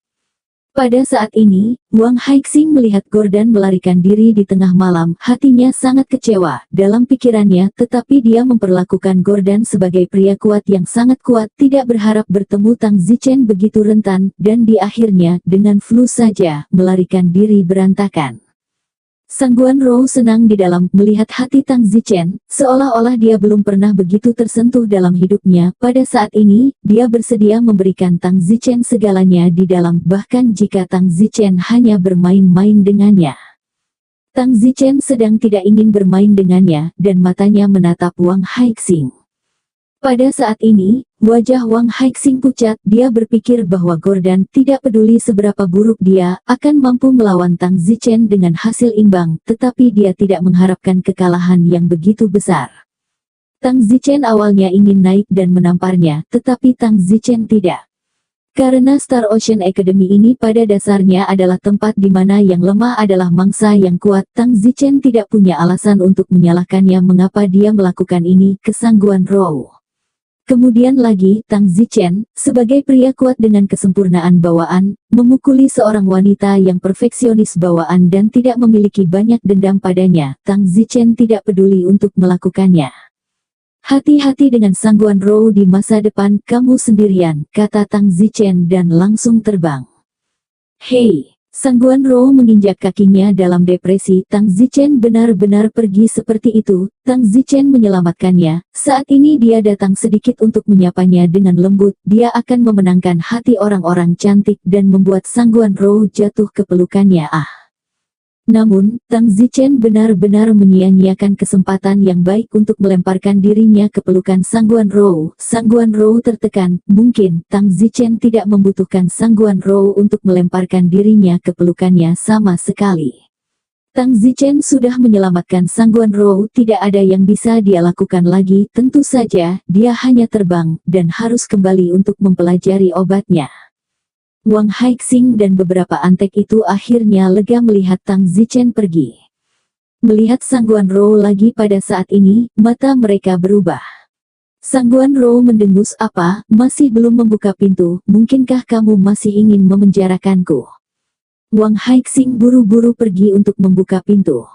Pada saat ini, Wang Haixing melihat Gordon melarikan diri di tengah malam, hatinya sangat kecewa, dalam pikirannya, tetapi dia memperlakukan Gordon sebagai pria kuat yang sangat kuat, tidak berharap bertemu Tang Zichen begitu rentan, dan di akhirnya, dengan flu saja, melarikan diri berantakan. Sangguan Rou senang di dalam melihat hati Tang Zichen, seolah-olah dia belum pernah begitu tersentuh dalam hidupnya. Pada saat ini, dia bersedia memberikan Tang Zichen segalanya di dalam, bahkan jika Tang Zichen hanya bermain-main dengannya. Tang Zichen sedang tidak ingin bermain dengannya, dan matanya menatap Wang Haixing. Pada saat ini, wajah Wang Haixing pucat, dia berpikir bahwa Gordon tidak peduli seberapa buruk dia akan mampu melawan Tang Zichen dengan hasil imbang, tetapi dia tidak mengharapkan kekalahan yang begitu besar. Tang Zichen awalnya ingin naik dan menamparnya, tetapi Tang Zichen tidak. Karena Star Ocean Academy ini pada dasarnya adalah tempat di mana yang lemah adalah mangsa yang kuat, Tang Zichen tidak punya alasan untuk menyalahkannya mengapa dia melakukan ini, kesangguhan Rou. Kemudian lagi, Tang Zichen, sebagai pria kuat dengan kesempurnaan bawaan, memukuli seorang wanita yang perfeksionis bawaan dan tidak memiliki banyak dendam padanya, Tang Zichen tidak peduli untuk melakukannya. Hati-hati dengan sangguhan Rou di masa depan, kamu sendirian, kata Tang Zichen dan langsung terbang. Hei! Sangguhan Rou menginjak kakinya dalam depresi. Tang Zichen benar-benar pergi seperti itu. Tang Zichen menyelamatkannya. Saat ini dia datang sedikit untuk menyapanya dengan lembut. Dia akan memenangkan hati orang-orang cantik dan membuat Sangguhan Rou jatuh ke pelukannya. Namun, Tang Zichen benar-benar menyia-nyiakan kesempatan yang baik untuk melemparkan dirinya ke pelukan Sangguhan Rou. Sangguhan Rou tertekan, mungkin Tang Zichen tidak membutuhkan Sangguhan Rou untuk melemparkan dirinya ke pelukannya sama sekali. Tang Zichen sudah menyelamatkan Sangguan Rou, tidak ada yang bisa dia lakukan lagi, tentu saja, dia hanya terbang, dan harus kembali untuk mempelajari obatnya. Wang Haixing dan beberapa antek itu akhirnya lega melihat Tang Zichen pergi. Melihat Sangguan Rou lagi pada saat ini, mata mereka berubah. Sangguan Rou mendengus, apa, masih belum membuka pintu, mungkinkah kamu masih ingin memenjarakanku? Wang Haixing buru-buru pergi untuk membuka pintu.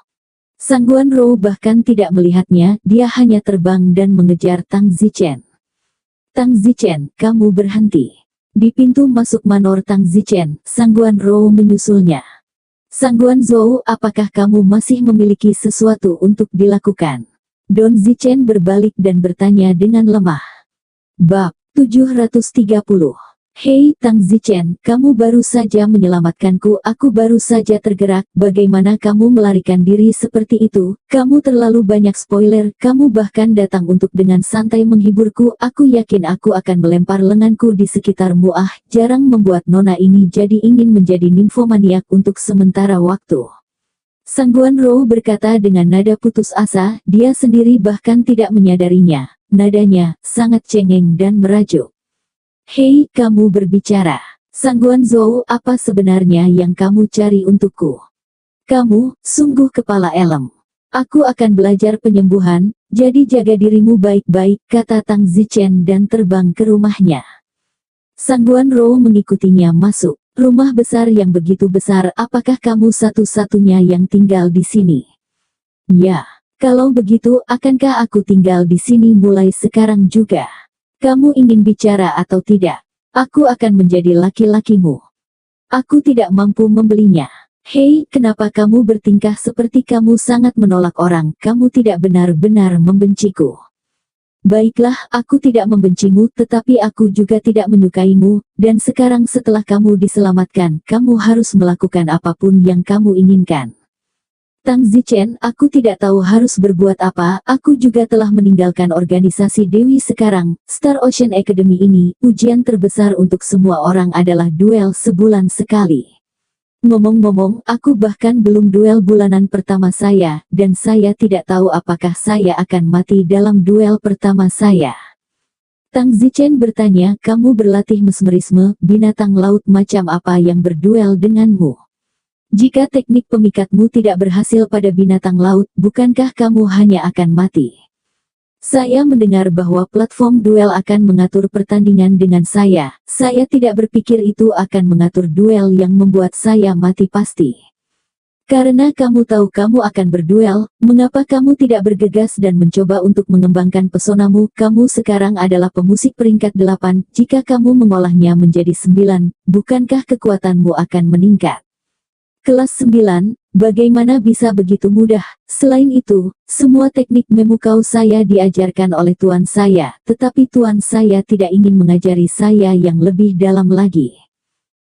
Sangguan Rou bahkan tidak melihatnya, dia hanya terbang dan mengejar Tang Zichen. Tang Zichen, kamu berhenti. Di pintu masuk manor Tang Zichen, Sangguan Rou menyusulnya. Sangguan Zhou, apakah kamu masih memiliki sesuatu untuk dilakukan? Don Zichen berbalik dan bertanya dengan lemah. Bab 730. Hei Tang Zichen, kamu baru saja menyelamatkanku, aku baru saja tergerak, bagaimana kamu melarikan diri seperti itu, kamu terlalu banyak spoiler, kamu bahkan datang untuk dengan santai menghiburku, aku yakin aku akan melempar lenganku di sekitarmu. Jarang membuat nona ini jadi ingin menjadi nimfomaniak untuk sementara waktu. Sangguan Rou berkata dengan nada putus asa, dia sendiri bahkan tidak menyadarinya, nadanya sangat cengeng dan merajuk. Hei, kamu berbicara. Sangguan Zhou, apa sebenarnya yang kamu cari untukku? Kamu, sungguh kepala elem. Aku akan belajar penyembuhan, jadi jaga dirimu baik-baik, kata Tang Zichen dan terbang ke rumahnya. Sangguan Rou mengikutinya masuk. Rumah besar yang begitu besar, apakah kamu satu-satunya yang tinggal di sini? Ya, kalau begitu, akankah aku tinggal di sini mulai sekarang juga? Kamu ingin bicara atau tidak? Aku akan menjadi laki-lakimu. Aku tidak mampu membelinya. Hei, kenapa kamu bertingkah seperti kamu sangat menolak orang? Kamu tidak benar-benar membenciku. Baiklah, aku tidak membencimu, tetapi aku juga tidak menyukaimu, dan sekarang setelah kamu diselamatkan, kamu harus melakukan apapun yang kamu inginkan. Tang Zichen, aku tidak tahu harus berbuat apa, aku juga telah meninggalkan organisasi Dewi sekarang, Star Ocean Academy ini, ujian terbesar untuk semua orang adalah duel sebulan sekali. Ngomong-ngomong, aku bahkan belum duel bulanan pertama saya, dan saya tidak tahu apakah saya akan mati dalam duel pertama saya. Tang Zichen bertanya, kamu berlatih mesmerisme, binatang laut macam apa yang berduel denganmu? Jika teknik pemikatmu tidak berhasil pada binatang laut, bukankah kamu hanya akan mati? Saya mendengar bahwa platform duel akan mengatur pertandingan dengan saya tidak berpikir itu akan mengatur duel yang membuat saya mati pasti. Karena kamu tahu kamu akan berduel, mengapa kamu tidak bergegas dan mencoba untuk mengembangkan pesonamu? Kamu sekarang adalah pemusik peringkat 8, jika kamu mengolahnya menjadi 9, bukankah kekuatanmu akan meningkat? Kelas 9, bagaimana bisa begitu mudah? Selain itu, semua teknik memukau saya diajarkan oleh tuan saya, tetapi tuan saya tidak ingin mengajari saya yang lebih dalam lagi.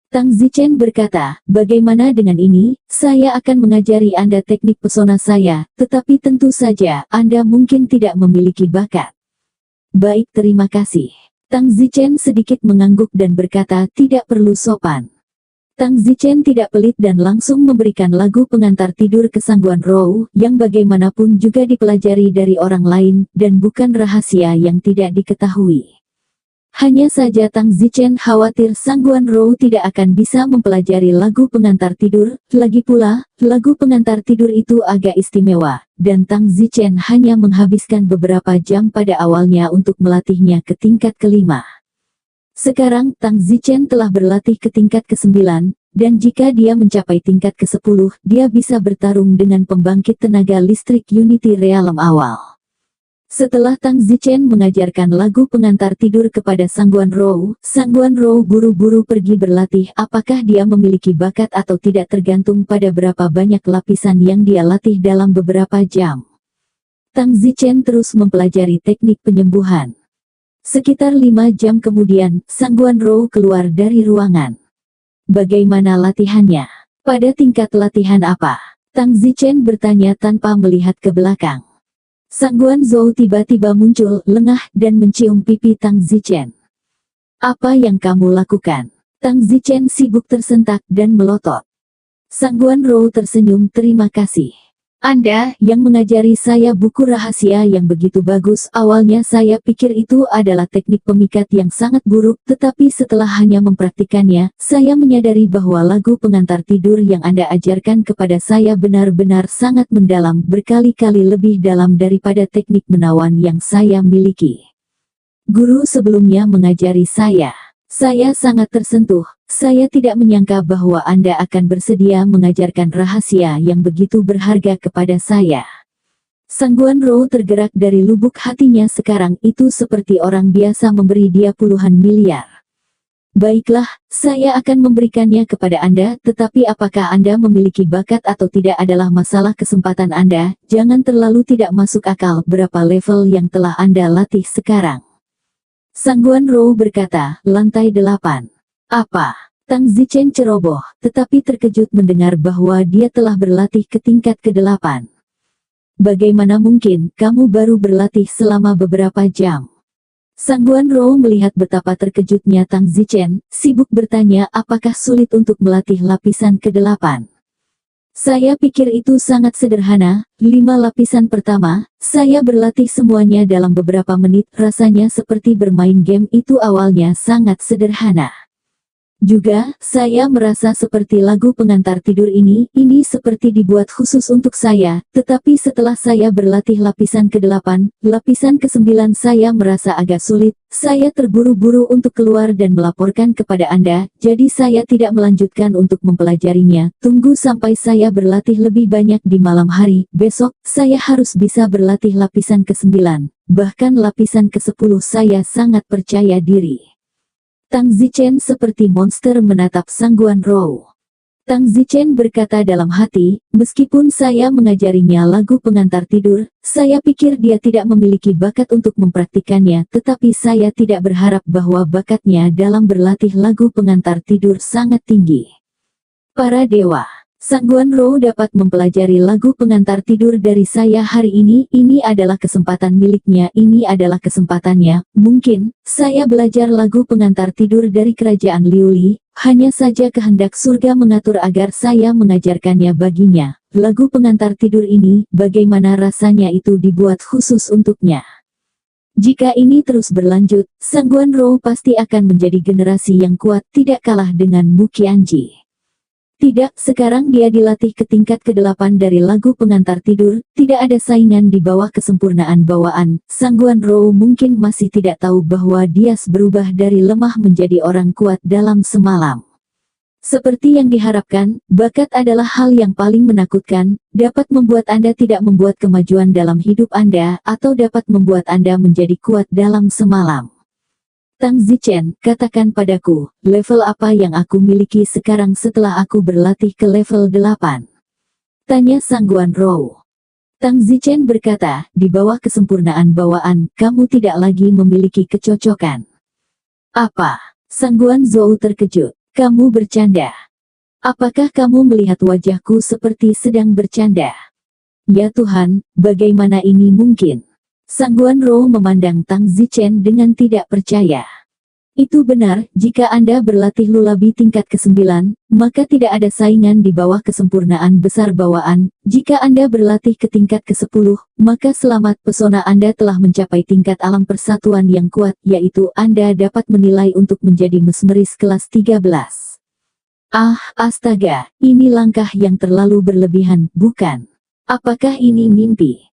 Tang Zichen berkata, bagaimana dengan ini? Saya akan mengajari Anda teknik pesona saya, tetapi tentu saja, Anda mungkin tidak memiliki bakat. Baik, terima kasih. Tang Zichen sedikit mengangguk dan berkata, tidak perlu sopan. Tang Zichen tidak pelit dan langsung memberikan lagu pengantar tidur ke Sangguan Rou, yang bagaimanapun juga dipelajari dari orang lain, dan bukan rahasia yang tidak diketahui. Hanya saja Tang Zichen khawatir Sangguan Rou tidak akan bisa mempelajari lagu pengantar tidur, lagi pula, lagu pengantar tidur itu agak istimewa, dan Tang Zichen hanya menghabiskan beberapa jam pada awalnya untuk melatihnya ke tingkat kelima. Sekarang, Tang Zichen telah berlatih ke tingkat ke-9, dan jika dia mencapai tingkat ke-10, dia bisa bertarung dengan pembangkit tenaga listrik Unity Realm awal. Setelah Tang Zichen mengajarkan lagu pengantar tidur kepada Sangguan Rou buru-buru pergi berlatih. Apakah dia memiliki bakat atau tidak tergantung pada berapa banyak lapisan yang dia latih dalam beberapa jam. Tang Zichen terus mempelajari teknik penyembuhan. Sekitar 5 jam kemudian, Sangguan Rou keluar dari ruangan. Bagaimana latihannya? Pada tingkat latihan apa? Tang Zichen bertanya tanpa melihat ke belakang. Sangguan Zhou tiba-tiba muncul, lengah, dan mencium pipi Tang Zichen. Apa yang kamu lakukan? Tang Zichen sibuk tersentak dan melotot. Sangguan Rou tersenyum, terima kasih. Anda yang mengajari saya buku rahasia yang begitu bagus. Awalnya saya pikir itu adalah teknik pemikat yang sangat buruk, tetapi setelah hanya mempraktikannya, saya menyadari bahwa lagu pengantar tidur yang Anda ajarkan kepada saya benar-benar sangat mendalam, berkali-kali lebih dalam daripada teknik menawan yang saya miliki. Guru sebelumnya mengajari saya. Saya sangat tersentuh. Saya tidak menyangka bahwa Anda akan bersedia mengajarkan rahasia yang begitu berharga kepada saya. Sangguan Rou tergerak dari lubuk hatinya. Sekarang itu seperti orang biasa memberi dia puluhan miliar. Baiklah, saya akan memberikannya kepada Anda, tetapi apakah Anda memiliki bakat atau tidak adalah masalah kesempatan Anda. Jangan terlalu tidak masuk akal berapa level yang telah Anda latih sekarang. Sangguan Rou berkata, lantai 8. Apa? Tang Zichen ceroboh, tetapi terkejut mendengar bahwa dia telah berlatih ke tingkat ke-8. Bagaimana mungkin, kamu baru berlatih selama beberapa jam? Sangguan Rou melihat betapa terkejutnya Tang Zichen, sibuk bertanya apakah sulit untuk melatih lapisan ke-8. Saya pikir itu sangat sederhana, 5 lapisan pertama, saya berlatih semuanya dalam beberapa menit, rasanya seperti bermain game. Itu awalnya sangat sederhana. Juga, saya merasa seperti lagu pengantar tidur ini seperti dibuat khusus untuk saya, tetapi setelah saya berlatih lapisan ke-8, lapisan ke-9 saya merasa agak sulit, saya terburu-buru untuk keluar dan melaporkan kepada Anda, jadi saya tidak melanjutkan untuk mempelajarinya, tunggu sampai saya berlatih lebih banyak di malam hari, besok, saya harus bisa berlatih lapisan ke-9, bahkan lapisan ke-10 saya sangat percaya diri. Tang Zichen seperti monster menatap Sangguan Rou. Tang Zichen berkata dalam hati, meskipun saya mengajarinya lagu pengantar tidur, saya pikir dia tidak memiliki bakat untuk mempraktikannya, tetapi saya tidak berharap bahwa bakatnya dalam berlatih lagu pengantar tidur sangat tinggi. Para dewa, Sangguan Rou dapat mempelajari lagu pengantar tidur dari saya hari ini adalah kesempatan miliknya, ini adalah kesempatannya. Mungkin, saya belajar lagu pengantar tidur dari kerajaan Liuli, hanya saja kehendak surga mengatur agar saya mengajarkannya baginya. Lagu pengantar tidur ini, bagaimana rasanya itu dibuat khusus untuknya. Jika ini terus berlanjut, Sangguan Rou pasti akan menjadi generasi yang kuat, tidak kalah dengan Mu Qianji. Tidak, sekarang dia dilatih ke tingkat ke-8 dari lagu pengantar tidur, tidak ada saingan di bawah kesempurnaan bawaan. Sangguan Rou mungkin masih tidak tahu bahwa dia berubah dari lemah menjadi orang kuat dalam semalam. Seperti yang diharapkan, bakat adalah hal yang paling menakutkan, dapat membuat Anda tidak membuat kemajuan dalam hidup Anda, atau dapat membuat Anda menjadi kuat dalam semalam. Tang Zichen, katakan padaku, level apa yang aku miliki sekarang setelah aku berlatih ke level 8? Tanya Sangguan Rou. Tang Zichen berkata, di bawah kesempurnaan bawaan, kamu tidak lagi memiliki kecocokan. Apa? Sangguan Zhou terkejut. Kamu bercanda. Apakah kamu melihat wajahku seperti sedang bercanda? Ya Tuhan, bagaimana ini mungkin? Sangguan Rou memandang Tang Zichen dengan tidak percaya. Itu benar, jika Anda berlatih lulabi tingkat ke-9, maka tidak ada saingan di bawah kesempurnaan besar bawaan. Jika Anda berlatih ke tingkat ke-10, maka selamat, pesona Anda telah mencapai tingkat alam persatuan yang kuat, yaitu Anda dapat menilai untuk menjadi mesmeris kelas 13. Ah, astaga, ini langkah yang terlalu berlebihan, bukan? Apakah ini mimpi?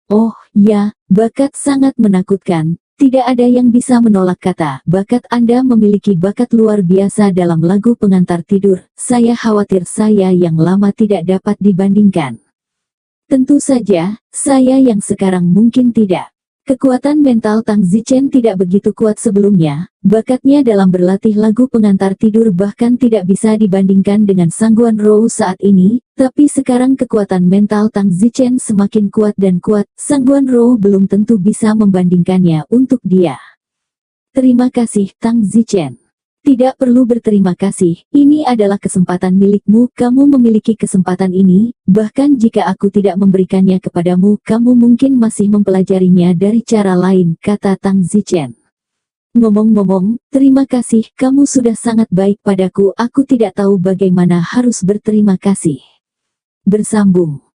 Oh, ya, bakat sangat menakutkan, tidak ada yang bisa menolak kata, bakat Anda memiliki bakat luar biasa dalam lagu pengantar tidur, saya khawatir saya yang lama tidak dapat dibandingkan. Tentu saja, saya yang sekarang mungkin tidak. Kekuatan mental Tang Zichen tidak begitu kuat sebelumnya, bakatnya dalam berlatih lagu pengantar tidur bahkan tidak bisa dibandingkan dengan Sangguan Rou saat ini, tapi sekarang kekuatan mental Tang Zichen semakin kuat dan kuat, Sangguan Rou belum tentu bisa membandingkannya untuk dia. Terima kasih Tang Zichen. Tidak perlu berterima kasih, ini adalah kesempatan milikmu, kamu memiliki kesempatan ini, bahkan jika aku tidak memberikannya kepadamu, kamu mungkin masih mempelajarinya dari cara lain, kata Tang Zichen. Ngomong-ngomong, terima kasih, kamu sudah sangat baik padaku, aku tidak tahu bagaimana harus berterima kasih. Bersambung.